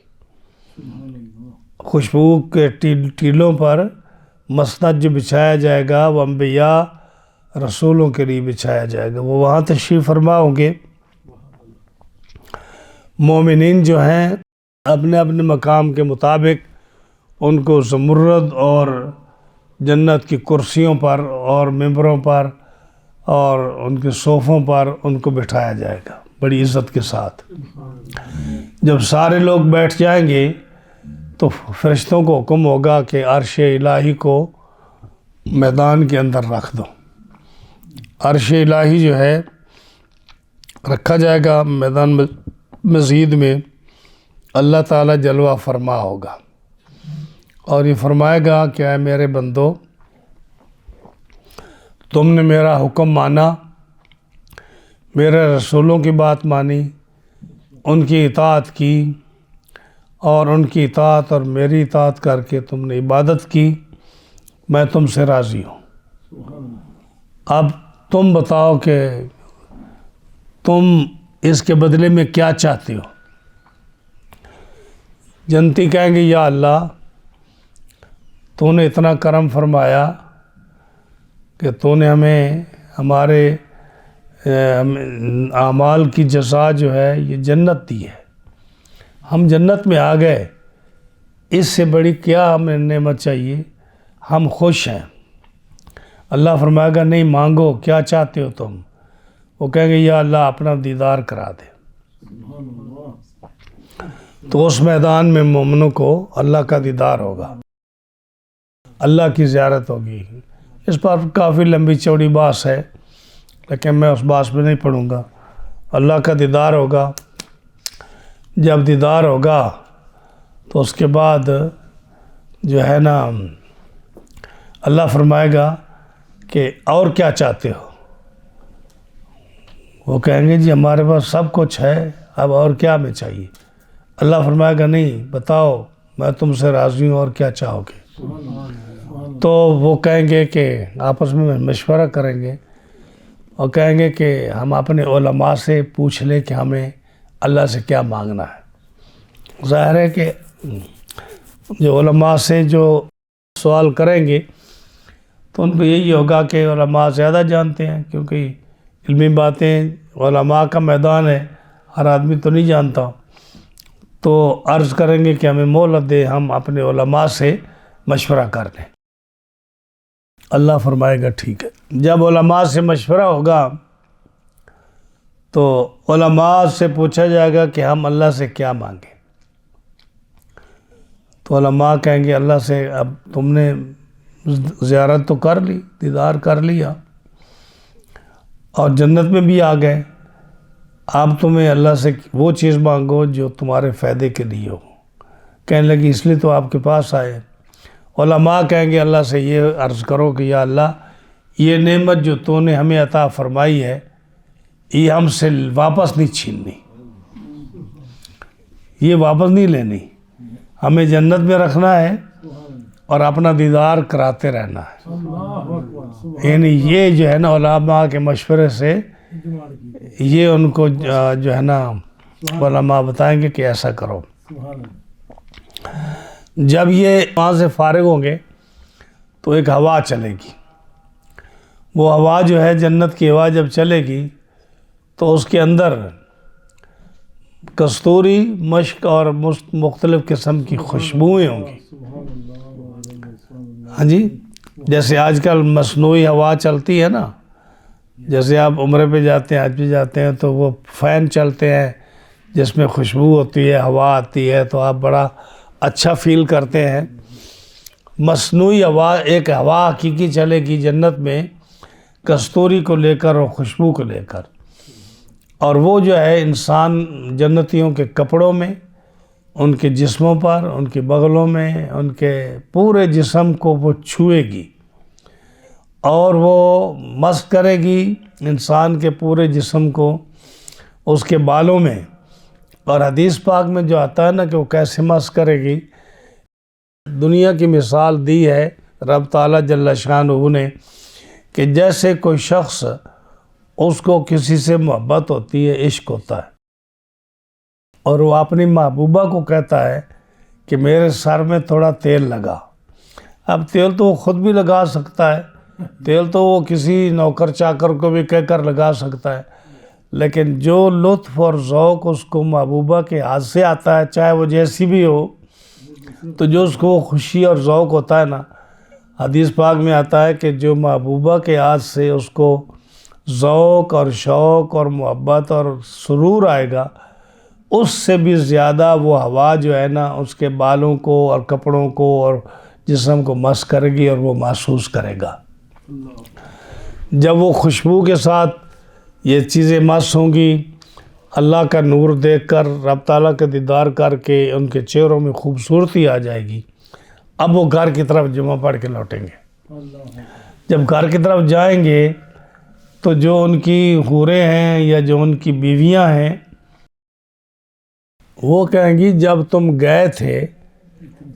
خوشبو کے ٹیلوں پر مسند جو بچھایا جائے گا وہ انبیاء رسولوں کے لیے بچھایا جائے گا، وہ وہاں تشریف فرما ہوں گے۔ مومنین جو ہیں اپنے اپنے مقام کے مطابق ان کو زمرد اور جنت کی کرسیوں پر اور ممبروں پر اور ان کے صوفوں پر ان کو بٹھایا جائے گا بڑی عزت کے ساتھ۔ جب سارے لوگ بیٹھ جائیں گے تو فرشتوں کو حکم ہوگا کہ عرش الہی کو میدان کے اندر رکھ دو۔ عرش الہی جو ہے رکھا جائے گا میدان مزید میں، اللہ تعالیٰ جلوہ فرما ہوگا اور یہ فرمائے گا کہ اے میرے بندو، تم نے میرا حکم مانا، میرے رسولوں کی بات مانی، ان کی اطاعت کی، اور ان کی اطاعت اور میری اطاعت کر کے تم نے عبادت کی، میں تم سے راضی ہوں۔ اب تم بتاؤ کہ تم اس کے بدلے میں کیا چاہتے ہو؟ جنتی کہیں گے یا اللہ، تو نے اتنا کرم فرمایا کہ تو نے ہمیں ہمارے اعمال کی جزا جو ہے یہ جنت دی ہے، ہم جنت میں آ گئے، اس سے بڑی کیا ہمیں نعمت چاہیے، ہم خوش ہیں۔ اللہ فرمائے گا نہیں، مانگو، کیا چاہتے ہو تم؟ وہ کہیں گے یا اللہ اپنا دیدار کرا دے۔ تو اس میدان میں مومنوں کو اللہ کا دیدار ہوگا، اللہ کی زیارت ہوگی۔ اس پر کافی لمبی چوڑی بحث ہے، لیکن میں اس بحث میں نہیں پڑھوں گا۔ اللہ کا دیدار ہوگا، جب دیدار ہوگا تو اس کے بعد جو ہے نا اللہ فرمائے گا کہ اور کیا چاہتے ہو؟ وہ کہیں گے جی ہمارے پاس سب کچھ ہے، اب اور کیا ہمیں چاہیے؟ اللہ فرمائے گا نہیں، بتاؤ میں تم سے راضی ہوں، اور کیا چاہو گے؟ تو وہ کہیں گے کہ آپس میں مشورہ کریں گے اور کہیں گے کہ ہم اپنے علماء سے پوچھ لیں کہ ہمیں اللہ سے کیا مانگنا ہے۔ ظاہر ہے کہ جو علماء سے جو سوال کریں گے تو ان کو یہی ہوگا کہ علماء زیادہ جانتے ہیں، کیونکہ علمی باتیں علماء کا میدان ہے، ہر آدمی تو نہیں جانتا، تو عرض کریں گے کہ ہمیں مہلت دے، ہم اپنے علماء سے مشورہ کر لیں۔ اللہ فرمائے گا ٹھیک ہے۔ جب علماء سے مشورہ ہوگا تو علماء سے پوچھا جائے گا کہ ہم اللہ سے کیا مانگیں، تو علماء کہیں گے اللہ سے اب تم نے زیارت تو کر لی، دیدار کر لیا اور جنت میں بھی آ گئے، اب تمہیں اللہ سے وہ چیز مانگو جو تمہارے فائدے کے لیے ہو۔ کہنے لگی اس لیے تو آپ کے پاس آئے۔ علماء کہیں گے اللہ سے یہ عرض کرو کہ یا اللہ یہ نعمت جو تو نے ہمیں عطا فرمائی ہے یہ ہم سے واپس نہیں چھیننی، یہ واپس نہیں لینی، ہمیں جنت میں رکھنا ہے اور اپنا دیدار کراتے رہنا ہے۔ اللہ اکبر سبحان یعنی یہ جو ہے نا علماء کے مشورے سے اللہ یہ ان کو جو ہے نا علماء بتائیں گے کہ ایسا کرو۔ سبحان اللہ جب یہ وہاں سے فارغ ہوں گے تو ایک ہوا چلے گی، وہ ہوا جو ہے جنت کی ہوا جب چلے گی تو اس کے اندر کستوری، مشک اور مختلف قسم کی خوشبوئیں ہوں گی۔ سبحان اللہ ہاں جی، جیسے آج کل مصنوعی ہوا چلتی ہے نا، جیسے آپ عمرے پہ جاتے ہیں، حج پہ جاتے ہیں تو وہ فین چلتے ہیں جس میں خوشبو ہوتی ہے، ہوا آتی ہے تو آپ بڑا اچھا فیل کرتے ہیں۔ مصنوعی ہوا، ایک ہوا حقیقی چلے گی جنت میں کستوری کو لے کر اور خوشبو کو لے کر، اور وہ جو ہے انسان جنتیوں کے کپڑوں میں، ان کے جسموں پر، ان کے بغلوں میں، ان کے پورے جسم کو وہ چھوئے گی اور وہ مس کرے گی انسان کے پورے جسم کو اس کے بالوں میں۔ اور حدیث پاک میں جو آتا ہے نا کہ وہ کیسے مس کرے گی، دنیا کی مثال دی ہے رب تعالیٰ جل شانہ نے کہ جیسے کوئی شخص اس کو کسی سے محبت ہوتی ہے، عشق ہوتا ہے، اور وہ اپنی محبوبہ کو کہتا ہے کہ میرے سر میں تھوڑا تیل لگا۔ اب تیل تو وہ خود بھی لگا سکتا ہے، تیل تو وہ کسی نوکر چاکر کو بھی کہہ کر لگا سکتا ہے، لیکن جو لطف اور ذوق اس کو محبوبہ کے ہاتھ سے آتا ہے، چاہے وہ جیسی بھی ہو، تو جو اس کو خوشی اور ذوق ہوتا ہے نا، حدیث پاک میں آتا ہے کہ جو محبوبہ کے ہاتھ سے اس کو ذوق اور شوق اور محبت اور سرور آئے گا، اس سے بھی زیادہ وہ ہوا جو ہے نا اس کے بالوں کو اور کپڑوں کو اور جسم کو مس کرے گی اور وہ محسوس کرے گا۔ جب وہ خوشبو کے ساتھ یہ چیزیں مس ہوں گی، اللہ کا نور دیکھ کر، رب تعالیٰ کا دیدار کر کے ان کے چہروں میں خوبصورتی آ جائے گی، اب وہ گھر کی طرف جمعہ پڑھ کے لوٹیں گے۔ جب گھر کی طرف جائیں گے تو جو ان کی حوریں ہیں یا جو ان کی بیویاں ہیں وہ کہیں گی جب تم گئے تھے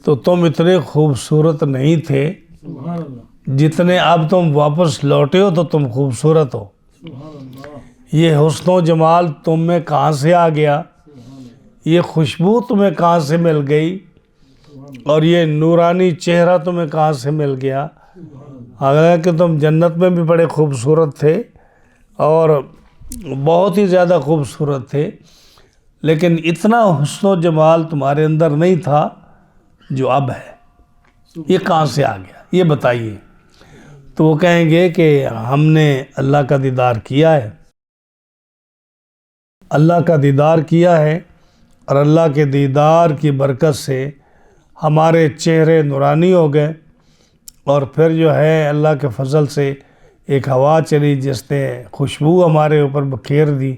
تو تم اتنے خوبصورت نہیں تھے سبحان اللہ جتنے اب تم واپس لوٹے ہو تو تم خوبصورت ہو۔ سبحان اللہ یہ حسن و جمال تم میں کہاں سے آ گیا، یہ خوشبو تمہیں کہاں سے مل گئی، اور یہ نورانی چہرہ تمہیں کہاں سے مل گیا، حالانکہ تم جنت میں بھی بڑے خوبصورت تھے اور بہت ہی زیادہ خوبصورت تھے، لیکن اتنا حسن و جمال تمہارے اندر نہیں تھا جو اب ہے، یہ کہاں سے آ گیا، یہ بتائیے۔ تو وہ کہیں گے کہ ہم نے اللہ کا دیدار کیا ہے، اللہ کا دیدار کیا ہے، اور اللہ کے دیدار کی برکت سے ہمارے چہرے نورانی ہو گئے، اور پھر جو ہے اللہ کے فضل سے ایک ہوا چلی جس نے خوشبو ہمارے اوپر بکھیر دی،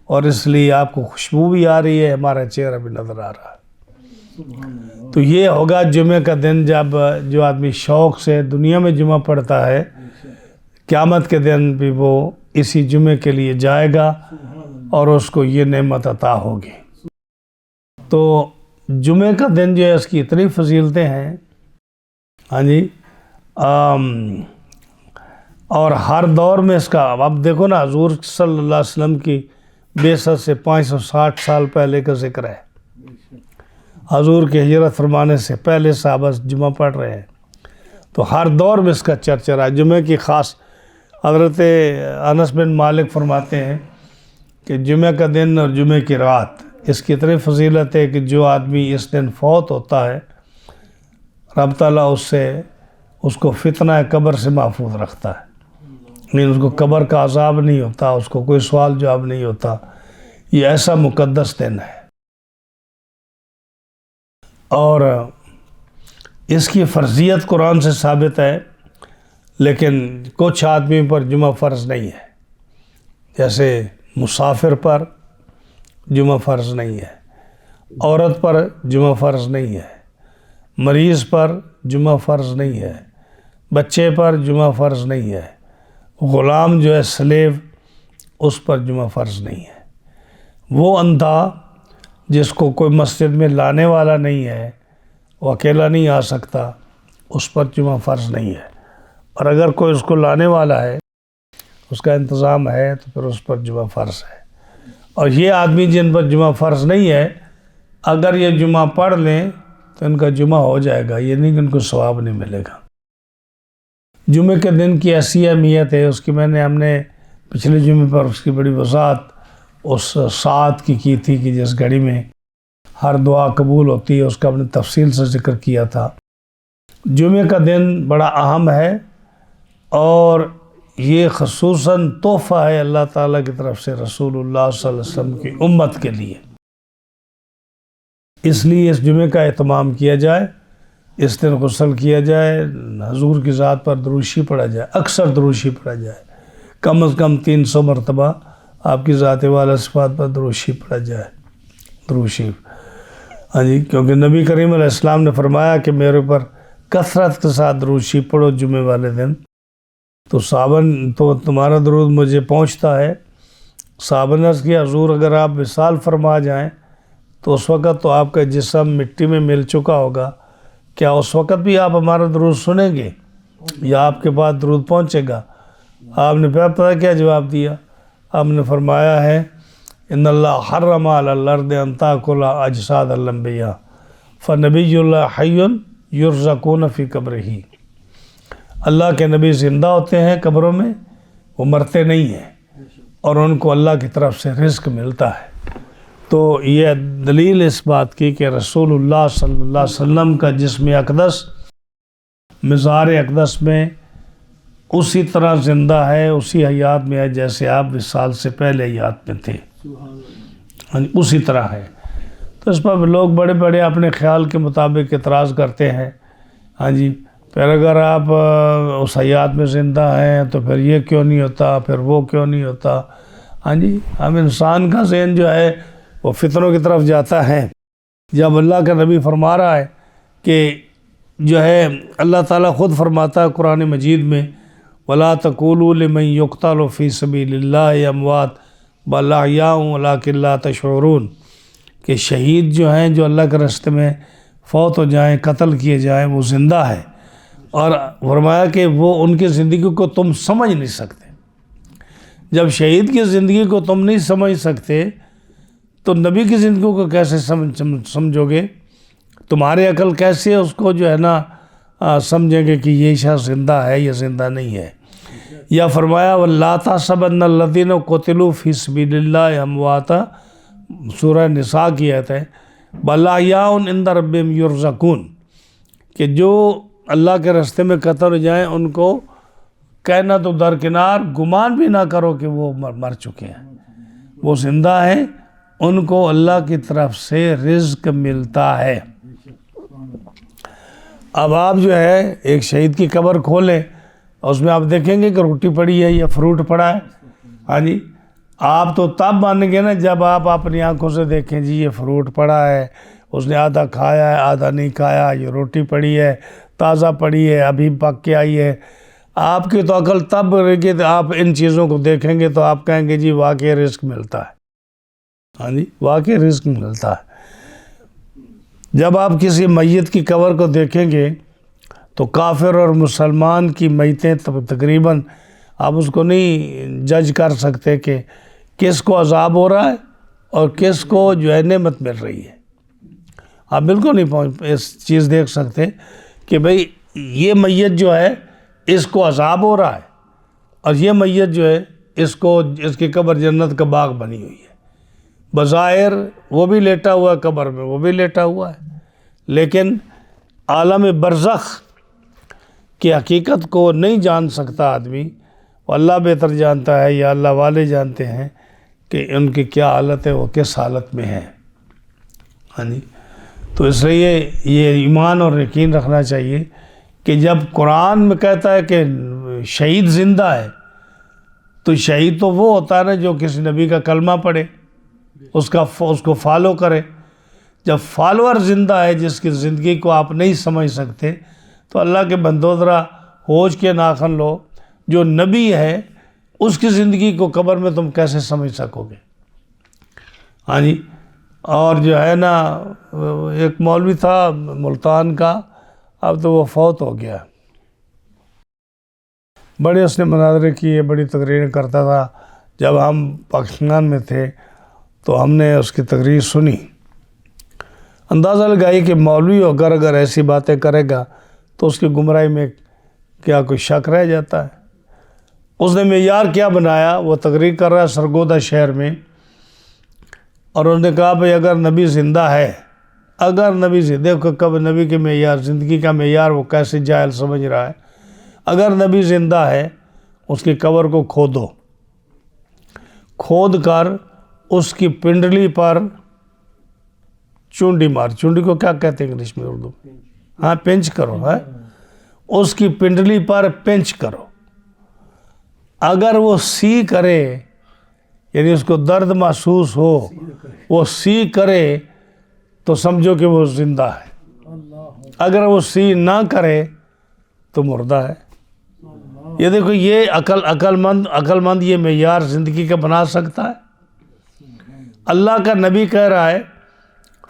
اور اس لیے آپ کو خوشبو بھی آ رہی ہے، ہمارا چہرہ بھی نظر آ رہا ہے۔ تو یہ ہوگا جمعہ کا دن جب جو آدمی شوق سے دنیا میں جمعہ پڑھتا ہے، قیامت کے دن بھی وہ اسی جمعے کے لیے جائے گا اور اس کو یہ نعمت عطا ہوگی۔ تو جمعہ کا دن جو ہے اس کی اتنی فضیلتیں ہیں، ہاں جی، اور ہر دور میں اس کا، اب دیکھو نا حضور صلی اللہ علیہ وسلم کی بعثت سے 560 سال پہلے کا ذکر ہے، حضور کے ہجرت فرمانے سے پہلے صحابہ جمعہ پڑھ رہے ہیں، تو ہر دور میں اس کا چرچا ہے۔ جمعہ کی خاص، حضرت انس بن مالک فرماتے ہیں کہ جمعہ کا دن اور جمعہ کی رات اس کی اتنی فضیلت ہے کہ جو آدمی اس دن فوت ہوتا ہے، رب تعالیٰ اس کو فتنہ قبر سے محفوظ رکھتا ہے، یعنی اس کو قبر کا عذاب نہیں ہوتا، اس کو کوئی سوال جواب نہیں ہوتا۔ یہ ایسا مقدس دن ہے، اور اس کی فرضیت قرآن سے ثابت ہے، لیکن کچھ آدمی پر جمعہ فرض نہیں ہے، جیسے مسافر پر جمعہ فرض نہیں ہے، عورت پر جمعہ فرض نہیں ہے، مریض پر جمعہ فرض نہیں ہے، بچے پر جمعہ فرض نہیں ہے، غلام جو ہے سلیو، اس پر جمعہ فرض نہیں ہے۔ وہ اندھا جس کو کوئی مسجد میں لانے والا نہیں ہے، وہ اکیلا نہیں آ سکتا، اس پر جمعہ فرض نہیں ہے۔ اور اگر کوئی اس کو لانے والا ہے، اس کا انتظام ہے، تو پھر اس پر جمعہ فرض ہے۔ اور یہ آدمی جن پر جمعہ فرض نہیں ہے، اگر یہ جمعہ پڑھ لیں تو ان کا جمعہ ہو جائے گا، یہ نہیں کہ ان کو ثواب نہیں ملے گا۔ جمعے کے دن کی ایسی اہمیت ہے، اس کی ہم نے پچھلے جمعے پر اس کی بڑی وضاحت اس ساعت کی تھی کہ جس گھڑی میں ہر دعا قبول ہوتی ہے، اس کا ہم نے تفصیل سے ذکر کیا تھا۔ جمعے کا دن بڑا اہم ہے، اور یہ خصوصاً تحفہ ہے اللہ تعالیٰ کی طرف سے رسول اللہ صلی اللہ علیہ وسلم کی امت کے لیے۔ اس لیے اس جمعے کا اہتمام کیا جائے، اس دن غسل کیا جائے، حضور کی ذات پر دروشی پڑھا جائے، اکثر دروشی پڑھا جائے، کم از کم 300 مرتبہ آپ کی ذات والا صفات پر دروشی پڑھا جائے، دروشی۔ ہاں جی، کیونکہ نبی کریم علیہ السلام نے فرمایا کہ میرے اوپر کثرت کے ساتھ دروشی پڑھو جمعے والے دن، تو تمہارا درود مجھے پہنچتا ہے۔ صحابہ نے عرض کیا حضور اگر آپ وصال فرما جائیں تو اس وقت تو آپ کا جسم مٹی میں مل چکا ہوگا، کیا اس وقت بھی آپ ہمارا درود سنیں گے یا آپ کے پاس درود پہنچے گا؟ آپ نے پتہ کیا جواب دیا؟ آپ نے فرمایا ہے ان اللہ حرم علی الارض ان تاکل اجساد الانبیاء فنبی اللہ حی یرزقون فی قبرہ۔ اللہ کے نبی زندہ ہوتے ہیں قبروں میں، وہ مرتے نہیں ہیں، اور ان کو اللہ کی طرف سے رزق ملتا ہے۔ تو یہ دلیل اس بات کی کہ رسول اللہ صلی اللہ علیہ وسلم کا جسم اقدس مزار اقدس میں اسی طرح زندہ ہے، اسی حیات میں ہے جیسے آپ وصال سے پہلے حیات میں تھے، اسی طرح ہے۔ تو اس پر لوگ بڑے بڑے اپنے خیال کے مطابق اعتراض کرتے ہیں۔ ہاں جی، پھر اگر آپ اس حیات میں زندہ ہیں تو پھر یہ کیوں نہیں ہوتا، پھر وہ کیوں نہیں ہوتا؟ ہاں جی، ہم انسان کا ذہن جو ہے وہ فتنوں کی طرف جاتا ہے۔ جب اللہ کا نبی فرما رہا ہے کہ جو ہے اللہ تعالیٰ خود فرماتا ہے قرآن مجید میں وَلَا تَقُولُوا لِمَن يُقْتَلُ فِي سَبِيلِ اللَّهِ أَمْوَاتٌ بَلْ أَحْيَاءٌ وَلَٰكِن لَّا تَشْعُرُونَ، کہ شہید جو ہیں جو اللہ کے راستے میں فوت ہو جائیں، قتل کیے جائیں، وہ زندہ ہے، اور فرمایا کہ وہ ان کی زندگی کو تم سمجھ نہیں سکتے۔ جب شہید کی زندگی کو تم نہیں سمجھ سکتے تو نبی کی زندگی کو کیسے سمجھو گے؟ تمہاری عقل کیسے اس کو جو ہے نا سمجھیں گے کہ یہ شخص زندہ ہے یا زندہ نہیں ہے؟ یا فرمایا وَلَا تَحْسَبَنَّ الَّذِينَ قُتِلُوا فِي سَبِيلِ اللَّهِ أَمْوَاتًا، سورہ نساء کی آیت ہے، بَلْ أَحْيَاءٌ عِندَ رَبِّهِمْ يُرْزَقُونَ، کہ جو اللہ کے راستے میں قتل ہو جائیں ان کو کہنا تو درکنار، گمان بھی نہ کرو کہ وہ مر چکے ہیں، وہ زندہ ہیں، ان کو اللہ کی طرف سے رزق ملتا ہے۔ اب آپ جو ہے ایک شہید کی قبر کھولیں، اس میں آپ دیکھیں گے کہ روٹی پڑی ہے یا فروٹ پڑا ہے۔ ہاں جی، آپ تو تب مانیں گے نا جب آپ اپنی آنکھوں سے دیکھیں جی یہ فروٹ پڑا ہے، اس نے آدھا کھایا ہے آدھا نہیں کھایا، یہ روٹی پڑی ہے تازہ پڑی ہے ابھی پک کے آئی ہے۔ آپ کی تو عقل تب رہے گی کہ آپ ان چیزوں کو دیکھیں گے تو آپ کہیں گے جی واقعی رزق ملتا ہے۔ ہاں جی، واقعی رزق ملتا ہے۔ جب آپ کسی میت کی قبر کو دیکھیں گے تو کافر اور مسلمان کی میتیں تقریباً آپ اس کو نہیں جج کر سکتے کہ کس کو عذاب ہو رہا ہے اور کس کو جو ہے نعمت مل رہی ہے۔ آپ بالکل نہیں اس چیز دیکھ سکتے کہ بھئی یہ میت جو ہے اس کو عذاب ہو رہا ہے اور یہ میت جو ہے اس کی قبر جنت کا باغ بنی ہوئی ہے۔ بظاہر وہ بھی لیٹا ہوا ہے قبر میں، وہ بھی لیٹا ہوا ہے، لیکن عالم برزخ کی حقیقت کو نہیں جان سکتا آدمی، وہ اللہ بہتر جانتا ہے یا اللہ والے جانتے ہیں کہ ان کی کیا حالت ہے، وہ کس حالت میں ہے۔ ہاں جی، تو اس لیے یہ ایمان اور یقین رکھنا چاہیے کہ جب قرآن میں کہتا ہے کہ شہید زندہ ہے تو شہید تو وہ ہوتا ہے نا جو کسی نبی کا کلمہ پڑھے، اس کو فالو کرے۔ جب فالوور زندہ ہے جس کی زندگی کو آپ نہیں سمجھ سکتے تو اللہ کے بندو ذرا ہوش کے ناخن لو، جو نبی ہے اس کی زندگی کو قبر میں تم کیسے سمجھ سکو گے؟ ہاں جی. اور جو ہے نا ایک مولوی تھا ملتان کا، اب تو وہ فوت ہو گیا. بڑے اس نے مناظرے کیے، بڑی تقریریں کرتا تھا. جب ہم پاکستان میں تھے تو ہم نے اس کی تقریر سنی. اندازہ لگائی کہ مولوی ہو کر اگر ایسی باتیں کرے گا تو اس کی گمراہی میں کیا کوئی شک رہ جاتا ہے. اس نے معیار کیا بنایا، وہ تقریر کر رہا ہے سرگودا شہر میں، اور انہوں نے کہا بھئی اگر نبی زندہ ہے، اگر نبی زندہ، دیکھو کب نبی کے معیار، زندگی کا معیار وہ کیسے جاہل سمجھ رہا ہے. اگر نبی زندہ ہے اس کی قبر کو کھودو، کھود کر اس کی پنڈلی پر چونڈی مار، چونڈی کو کیا کہتے ہیں انگلش میں، اردو؟ ہاں پنچ کرو، ہے اس کی پنڈلی پر پنچ کرو. اگر وہ سی کرے، یعنی اس کو درد محسوس ہو، وہ سی کرے تو سمجھو کہ وہ زندہ ہے. اگر وہ سی نہ کرے تو مردہ ہے. یہ دیکھو، یہ عقل مند یہ معیار زندگی کا بنا سکتا ہے. اللہ کا نبی کہہ رہا ہے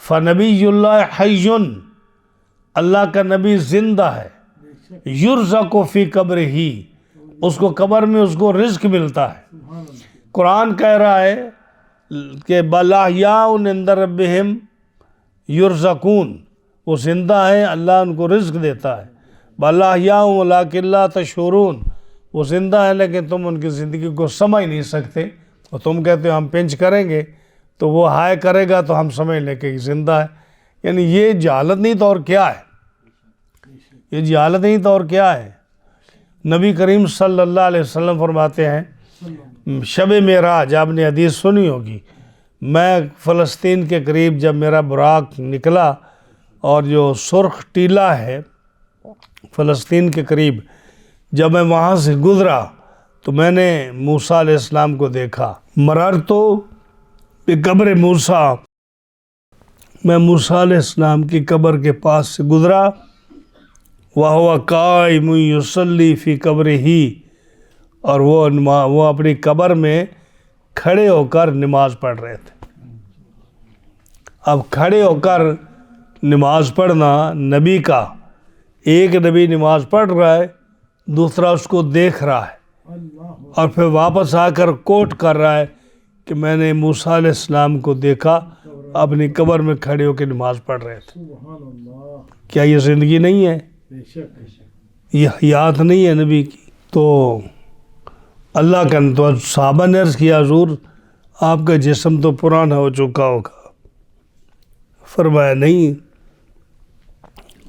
فَنَبِيُّ اللَّهِ حَيٌّ، اللہ کا نبی زندہ ہے. يُرْزَقُ فِي قَبْرِهِ، اس کو قبر میں اس کو رزق ملتا ہے. قرآن کہہ رہا ہے کہ بَلْ أَحْيَاءٌ عِندَ رَبِّهِمْ يُرْزَقُونَ، وہ زندہ ہیں، اللہ ان کو رزق دیتا ہے. بَلْ أَحْيَاءٌ وَلَٰكِن لَا تَشْعُرُونَ، وہ زندہ ہیں لیکن تم ان کی زندگی کو سمجھ نہیں سکتے. اور تم کہتے ہو ہم پنچ کریں گے تو وہ ہائے کرے گا تو ہم سمجھ لیں کہ زندہ ہے. یعنی یہ جہالت نہیں تو اور کیا ہے، یہ جہالت نہیں تو اور کیا ہے. نبی کریم صلی اللہ علیہ وسلم فرماتے ہیں، شب معراج آپ نے حدیث سنی ہوگی، میں فلسطین کے قریب جب میرا براق نکلا اور جو سرخ ٹیلہ ہے فلسطین کے قریب، جب میں وہاں سے گزرا تو میں نے موسیٰ علیہ السلام کو دیکھا. مررتو بقبر موسیٰ، میں موسیٰ علیہ السلام کی قبر کے پاس سے گزرا. وَهُوَ قَائِمٌ يُصَلِّي فِي قَبْرِهِ، اور وہ اپنی قبر میں کھڑے ہو کر نماز پڑھ رہے تھے. اب کھڑے ہو کر نماز پڑھنا نبی کا، ایک نبی نماز پڑھ رہا ہے، دوسرا اس کو دیکھ رہا ہے اور پھر واپس آ کر کوٹ کر رہا ہے کہ میں نے موسیٰ علیہ السلام کو دیکھا اپنی قبر میں کھڑے ہو کے نماز پڑھ رہے تھے. کیا یہ زندگی نہیں ہے؟ یہ حیات نہیں ہے نبی کی؟ تو اللہ کا، تو صحابہ نے عرض کیا حضور آپ کا جسم تو پرانا ہو چکا ہوگا. فرمایا نہیں،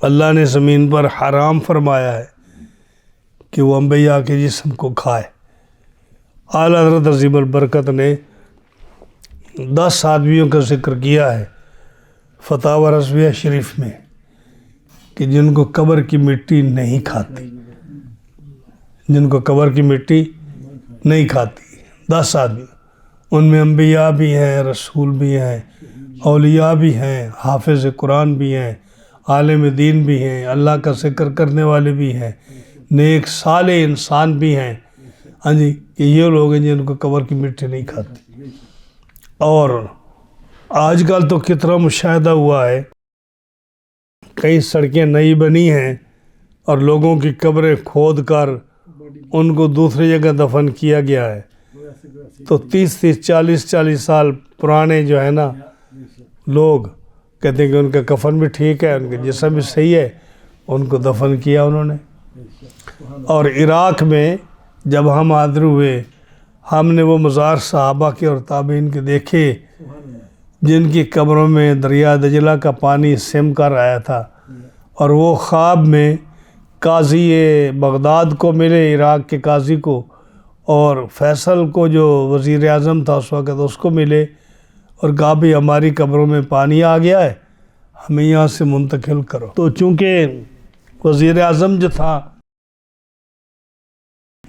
اللہ نے زمین پر حرام فرمایا ہے کہ وہ انبیاء کے جسم کو کھائے. اعلیٰ حضرت عظیم البرکت نے 10 آدمیوں کا ذکر کیا ہے فتاوی رضویہ شریف میں کہ جن کو قبر کی مٹی نہیں کھاتی، جن کو قبر کی مٹی نہیں کھاتی. 10 آدمی، ان میں انبیاء بھی ہیں، رسول بھی ہیں، اولیاء بھی ہیں، حافظ قرآن بھی ہیں، عالم دین بھی ہیں، اللہ کا ذکر کرنے والے بھی ہیں، نیک صالح انسان بھی ہیں. ہاں جی، کہ یہ لوگ ہیں جن کو قبر کی مٹی نہیں کھاتی. اور آج کل تو کتنا مشاہدہ ہوا ہے، کئی سڑکیں نئی بنی ہیں اور لوگوں کی قبریں کھود کر ان کو دوسری جگہ دفن کیا گیا ہے. تو 30 40 سال پرانے جو ہے نا لوگ کہتے ہیں کہ ان کا کفن بھی ٹھیک ہے، ان کا جسم بھی صحیح ہے، ان کو دفن کیا انہوں نے. اور عراق میں جب ہم حاضر ہوئے، ہم نے وہ مزار صحابہ کے اور تابعین کے دیکھے جن کی قبروں میں دریا دجلہ کا پانی سم کر آیا تھا، اور وہ خواب میں قاضی بغداد کو ملے، عراق کے قاضی کو، اور فیصل کو جو وزیر اعظم تھا اس وقت اس کو ملے اور کہا بھی ہماری قبروں میں پانی آ گیا ہے، ہمیں یہاں سے منتقل کرو. تو چونکہ وزیر اعظم جو تھا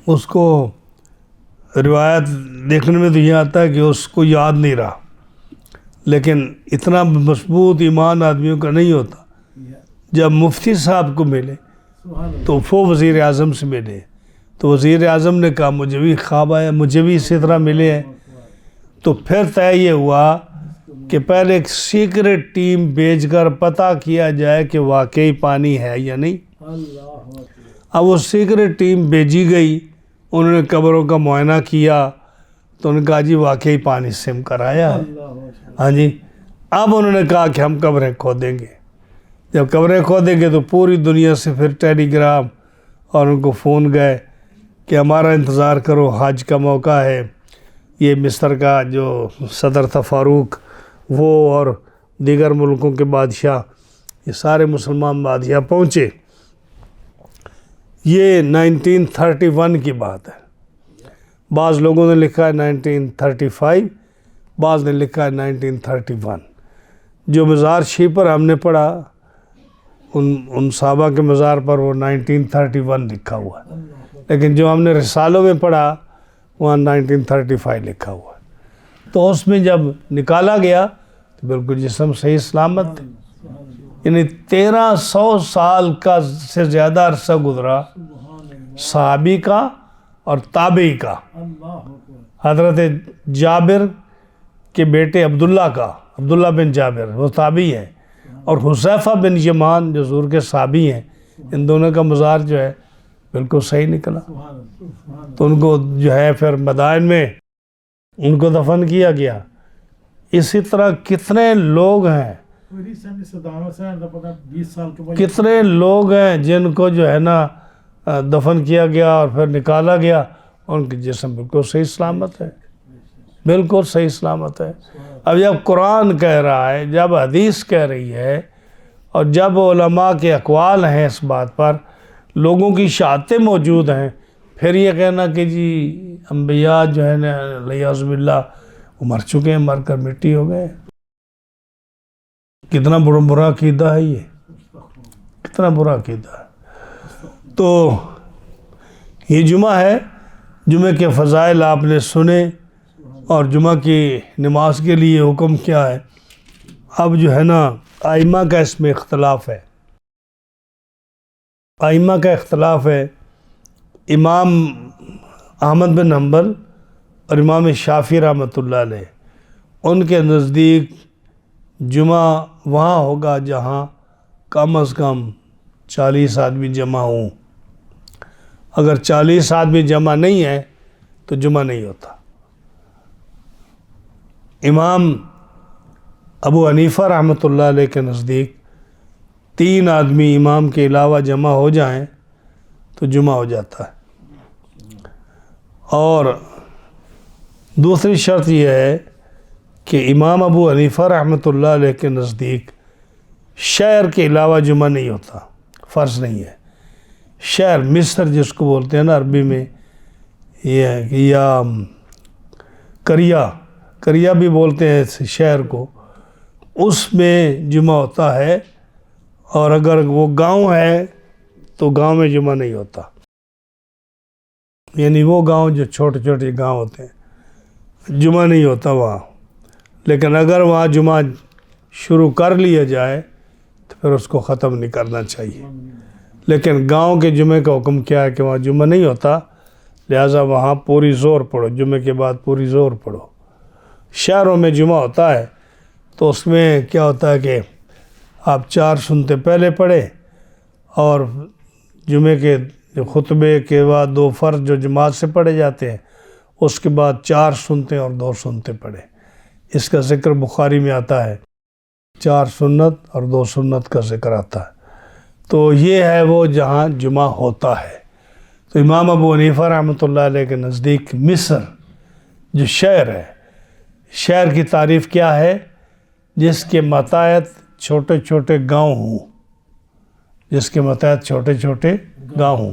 اس کو روایت دیکھنے میں تو یہ آتا ہے کہ اس کو یاد نہیں رہا، لیکن اتنا مضبوط ایمان آدمیوں کا نہیں ہوتا. جب مفتی صاحب کو ملے تو وہ وزیر اعظم سے ملے تو وزیر اعظم نے کہا مجھے بھی خواب آیا، مجھے بھی اسی طرح ملے ہیں. تو پھر طے یہ ہوا کہ پہلے ایک سیکرٹ ٹیم بھیج کر پتہ کیا جائے کہ واقعی پانی ہے یا نہیں. اللہ اکبر. اب وہ سیکرٹ ٹیم بھیجی گئی، انہوں نے قبروں کا معائنہ کیا تو انہوں نے کہا جی واقعی پانی سم کر آیا ہے. اللہ اکبر. ہاں جی. اب انہوں نے کہا کہ ہم قبریں کھودیں گے. جب قبریں کھودیں گے تو پوری دنیا سے پھر ٹیلی گرام اور ان کو فون گئے کہ ہمارا انتظار کرو، حج کا موقع ہے. یہ مصر کا جو صدر تھا فاروق، وہ اور دیگر ملکوں کے بادشاہ، یہ سارے مسلمان بادشاہ پہنچے. یہ 1931 کی بات ہے. بعض لوگوں نے لکھا ہے 1935، بعض نے لکھا ہے 1931. جو مزار شریف پر ہم نے پڑھا ان صحابہ کے مزار پر وہ 1931 لکھا ہوا ہے، لیکن جو ہم نے رسالوں میں پڑھا وہاں 1935 لکھا ہوا ہے. تو اس میں جب نکالا گیا تو بالکل جسم صحیح سلامت، یعنی 1300 سال کا سے زیادہ عرصہ گزرا صحابی کا اور تابعی کا. اللہ اکبر. حضرت جابر کے بیٹے عبداللہ بن جابر وہ تابعی ہیں، اور حذیفہ بن یمان جو حضور کے صحابی ہیں، ان دونوں کا مزار جو ہے بالکل صحیح نکلا. سبحان اللہ. سبحان اللہ. تو ان کو جو ہے پھر مدائن میں ان کو دفن کیا گیا. اسی طرح کتنے لوگ ہیں، ریسنٹلی صدام حسین کا پتہ 20 سال کے بعد کتنے لوگ ہیں جن کو جو ہے نا دفن کیا گیا اور پھر نکالا گیا، ان کے جسم بالکل صحیح سلامت ہے، بالکل صحیح سلامت ہے. اب جب قرآن کہہ رہا ہے، جب حدیث کہہ رہی ہے، اور جب علماء کے اقوال ہیں اس بات پر، لوگوں کی شہادتیں موجود ہیں، پھر یہ کہنا کہ جی انبیاء جو ہے نا علیہ باللہ وہ مر چکے ہیں، مر کر مٹی ہو گئے. کتنا برا عقیدہ ہے، یہ کتنا برا عقیدہ ہے. تو یہ جمعہ ہے، جمعہ کے فضائل آپ نے سنے، اور جمعہ کی نماز کے لیے حکم کیا ہے. اب جو ہے نا ائمہ کا اس میں اختلاف ہے، ائمہ کا اختلاف ہے. امام احمد بن حنبل اور امام شافعی رحمۃ اللہ علیہ، ان کے نزدیک جمعہ وہاں ہوگا جہاں کم از کم 40 آدمی جمع ہوں. اگر 40 آدمی جمع نہیں ہیں تو جمعہ نہیں ہوتا. امام ابو حنیفہ رحمۃ اللہ علیہ کے نزدیک 3 آدمی امام کے علاوہ جمع ہو جائیں تو جمعہ ہو جاتا ہے. اور دوسری شرط یہ ہے کہ امام ابو حنیفہ رحمۃ اللہ علیہ کے نزدیک شہر کے علاوہ جمعہ نہیں ہوتا، فرض نہیں ہے. شہر مصر جس کو بولتے ہیں نا عربی میں، یہ ہے کہ یا کریا بھی بولتے ہیں اس شہر کو، اس میں جمعہ ہوتا ہے. اور اگر وہ گاؤں ہے تو گاؤں میں جمعہ نہیں ہوتا، یعنی وہ گاؤں جو چھوٹے چھوٹے گاؤں ہوتے ہیں جمعہ نہیں ہوتا وہاں. لیکن اگر وہاں جمعہ شروع کر لیا جائے تو پھر اس کو ختم نہیں کرنا چاہیے. لیکن گاؤں کے جمعے کا حکم کیا ہے کہ وہاں جمعہ نہیں ہوتا، لہٰذا وہاں پوری زور پڑھو، جمعے کے بعد پوری زور پڑھو. شہروں میں جمعہ ہوتا ہے تو اس میں کیا ہوتا ہے کہ آپ 4 سنتے پہلے پڑھے، اور جمعے کے خطبے کے بعد 2 فرض جو جماعت سے پڑھے جاتے ہیں، اس کے بعد 4 سنتے اور 2 سنتے پڑھے. اس کا ذکر بخاری میں آتا ہے، 4 سنت اور 2 سنت کا ذکر آتا ہے. تو یہ ہے وہ جہاں جمعہ ہوتا ہے. تو امام ابو حنیفہ رحمۃ اللہ علیہ کے نزدیک مصر جو شہر ہے، شہر کی تعریف کیا ہے؟ جس کے متحد چھوٹے چھوٹے گاؤں ہوں، جس کے متحد چھوٹے چھوٹے گاؤں ہوں.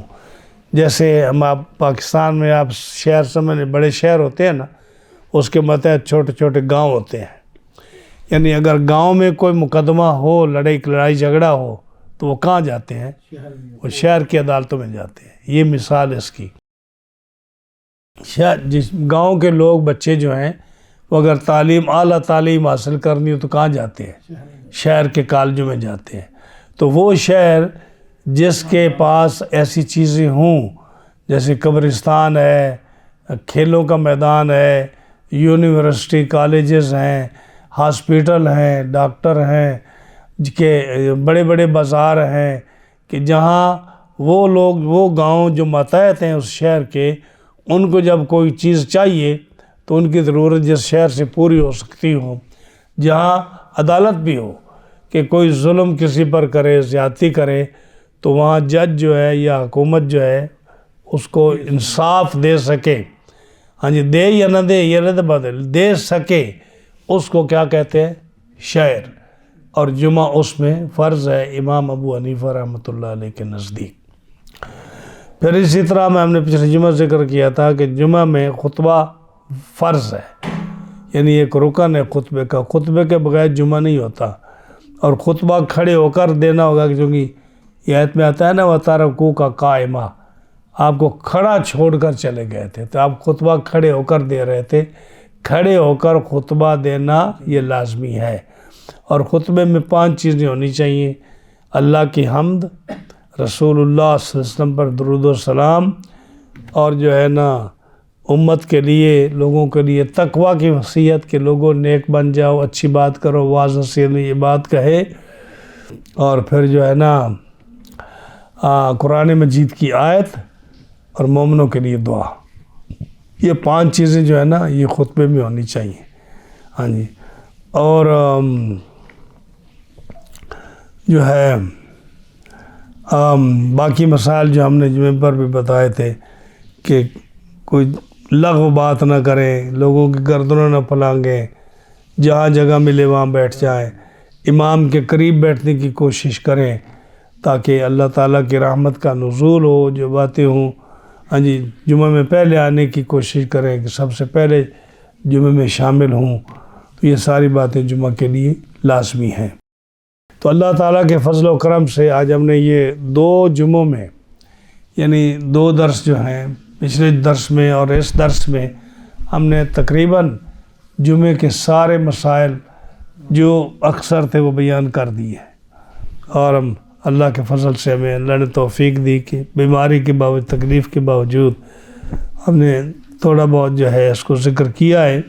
جیسے ہم آپ پاکستان میں آپ شہر سمجھیں، بڑے شہر ہوتے ہیں نا، اس کے متحد چھوٹے چھوٹے گاؤں ہوتے ہیں. یعنی اگر گاؤں میں کوئی مقدمہ ہو، لڑائی جھگڑا ہو، تو وہ کہاں جاتے ہیں؟ شہر میں. وہ شہر کی عدالتوں میں جاتے ہیں. یہ مثال اس کی. جس گاؤں کے لوگ بچے جو ہیں وہ اگر اعلیٰ تعلیم حاصل کرنی ہو تو کہاں جاتے ہیں؟ شہر میں. شہر کے کالجوں میں جاتے ہیں. تو وہ شہر جس کے پاس ایسی چیزیں ہوں جیسے قبرستان ہے، کھیلوں کا میدان ہے، یونیورسٹی کالجز ہیں، ہاسپیٹل ہیں، ڈاکٹر ہیں، کہ بڑے بڑے بازار ہیں، کہ جہاں وہ لوگ، وہ گاؤں جو ماتحت ہیں اس شہر کے، ان کو جب کوئی چیز چاہیے تو ان کی ضرورت جس شہر سے پوری ہو سکتی ہو، جہاں عدالت بھی ہو کہ کوئی ظلم کسی پر کرے، زیادتی کرے، تو وہاں جج جو ہے یا حکومت جو ہے اس کو انصاف دے سکے، ہاں جی، دے یا نہ دے یہ نہ بدل، دے سکے، اس کو کیا کہتے ہیں؟ شہر۔ اور جمعہ اس میں فرض ہے امام ابو حنیفہ رحمۃ اللہ علیہ کے نزدیک۔ پھر اسی طرح میں ہم نے پچھلے جمعہ ذکر کیا تھا کہ جمعہ میں خطبہ فرض ہے، یعنی ایک رکن ہے خطبے کا، خطبے کے بغیر جمعہ نہیں ہوتا، اور خطبہ کھڑے ہو کر دینا ہوگا، کیونکہ یہ آیت میں آتا ہے نا وَتَرَكُوكَ قَائِمًا، آپ کو کھڑا چھوڑ کر چلے گئے تھے، تو آپ خطبہ کھڑے ہو کر دے رہے تھے۔ کھڑے ہو کر خطبہ دینا یہ لازمی ہے، اور خطبے میں 5 چیزیں ہونی چاہیے: اللہ کی حمد، رسول اللہ صلی اللہ علیہ وسلم پر درود و سلام، اور جو ہے نا امت کے لیے، لوگوں کے لیے تقویٰ کی وصیت کہ لوگوں نیک بن جاؤ، اچھی بات کرو، واعظ نصیحت میں یہ بات کہے، اور پھر جو ہے نا قرآن مجید کی آیت اور مومنوں کے لیے دعا۔ یہ 5 چیزیں جو ہے نا یہ خطبے میں ہونی چاہیے، ہاں جی۔ اور جو ہے باقی مسائل جو ہم نے جمعے پر بھی بتائے تھے کہ کوئی لغو بات نہ کریں، لوگوں کی گردنوں نہ پھلانگیں، جہاں جگہ ملے وہاں بیٹھ جائیں، امام کے قریب بیٹھنے کی کوشش کریں تاکہ اللہ تعالیٰ کی رحمت کا نزول ہو۔ جو باتیں ہوں، ہاں جی، جمعہ میں پہلے آنے کی کوشش کریں کہ سب سے پہلے جمعہ میں شامل ہوں، تو یہ ساری باتیں جمعہ کے لیے لازمی ہیں۔ تو اللہ تعالیٰ کے فضل و کرم سے آج ہم نے یہ 2 جمعوں میں، یعنی 2 درس جو ہیں، پچھلے درس میں اور اس درس میں، ہم نے تقریباً جمعے کے سارے مسائل جو اکثر تھے وہ بیان کر دیے، اور ہم اللہ کے فضل سے ہمیں اللہ نے توفیق دی کہ بیماری کے باوجود، تکلیف کے باوجود ہم نے تھوڑا بہت جو ہے اس کو ذکر کیا ہے۔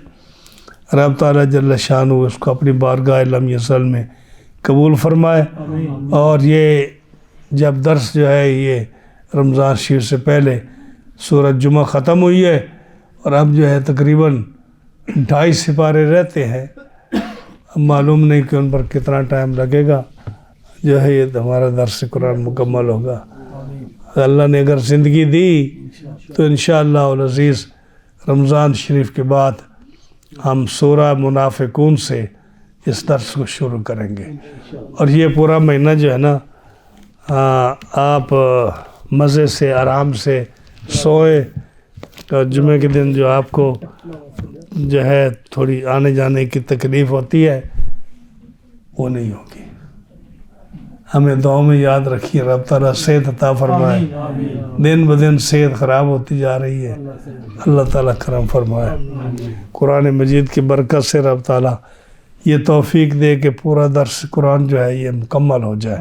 رب تعالیٰ جل شانہ اس کو اپنی بارگاہ لم یزل میں قبول فرمائے، اور یہ جب درس جو ہے یہ رمضان شریف سے پہلے سورۃ جمعہ ختم ہوئی ہے، اور اب جو ہے تقریباً 2.5 سپارے رہتے ہیں، اب معلوم نہیں کہ ان پر کتنا ٹائم لگے گا، جو ہے یہ ہمارا درس قرآن مکمل ہوگا۔ اللہ نے اگر زندگی دی تو انشاءاللہ العزیز رمضان شریف کے بعد ہم سورہ منافقون سے اس درس کو شروع کریں گے، اور یہ پورا مہینہ جو ہے نا آپ مزے سے، آرام سے سوئے، اور جمعے کے دن جو آپ کو جو ہے تھوڑی آنے جانے کی تکلیف ہوتی ہے وہ نہیں ہوگی۔ ہمیں دعاؤں میں یاد رکھیے، رب تعالیٰ صحت عطا فرمائے، دن بدن صحت خراب ہوتی جا رہی ہے، اللہ تعالیٰ کرم فرمائے، قرآن مجید کی برکت سے رب تعالیٰ یہ توفیق دے کہ پورا درس قرآن جو ہے یہ مکمل ہو جائے۔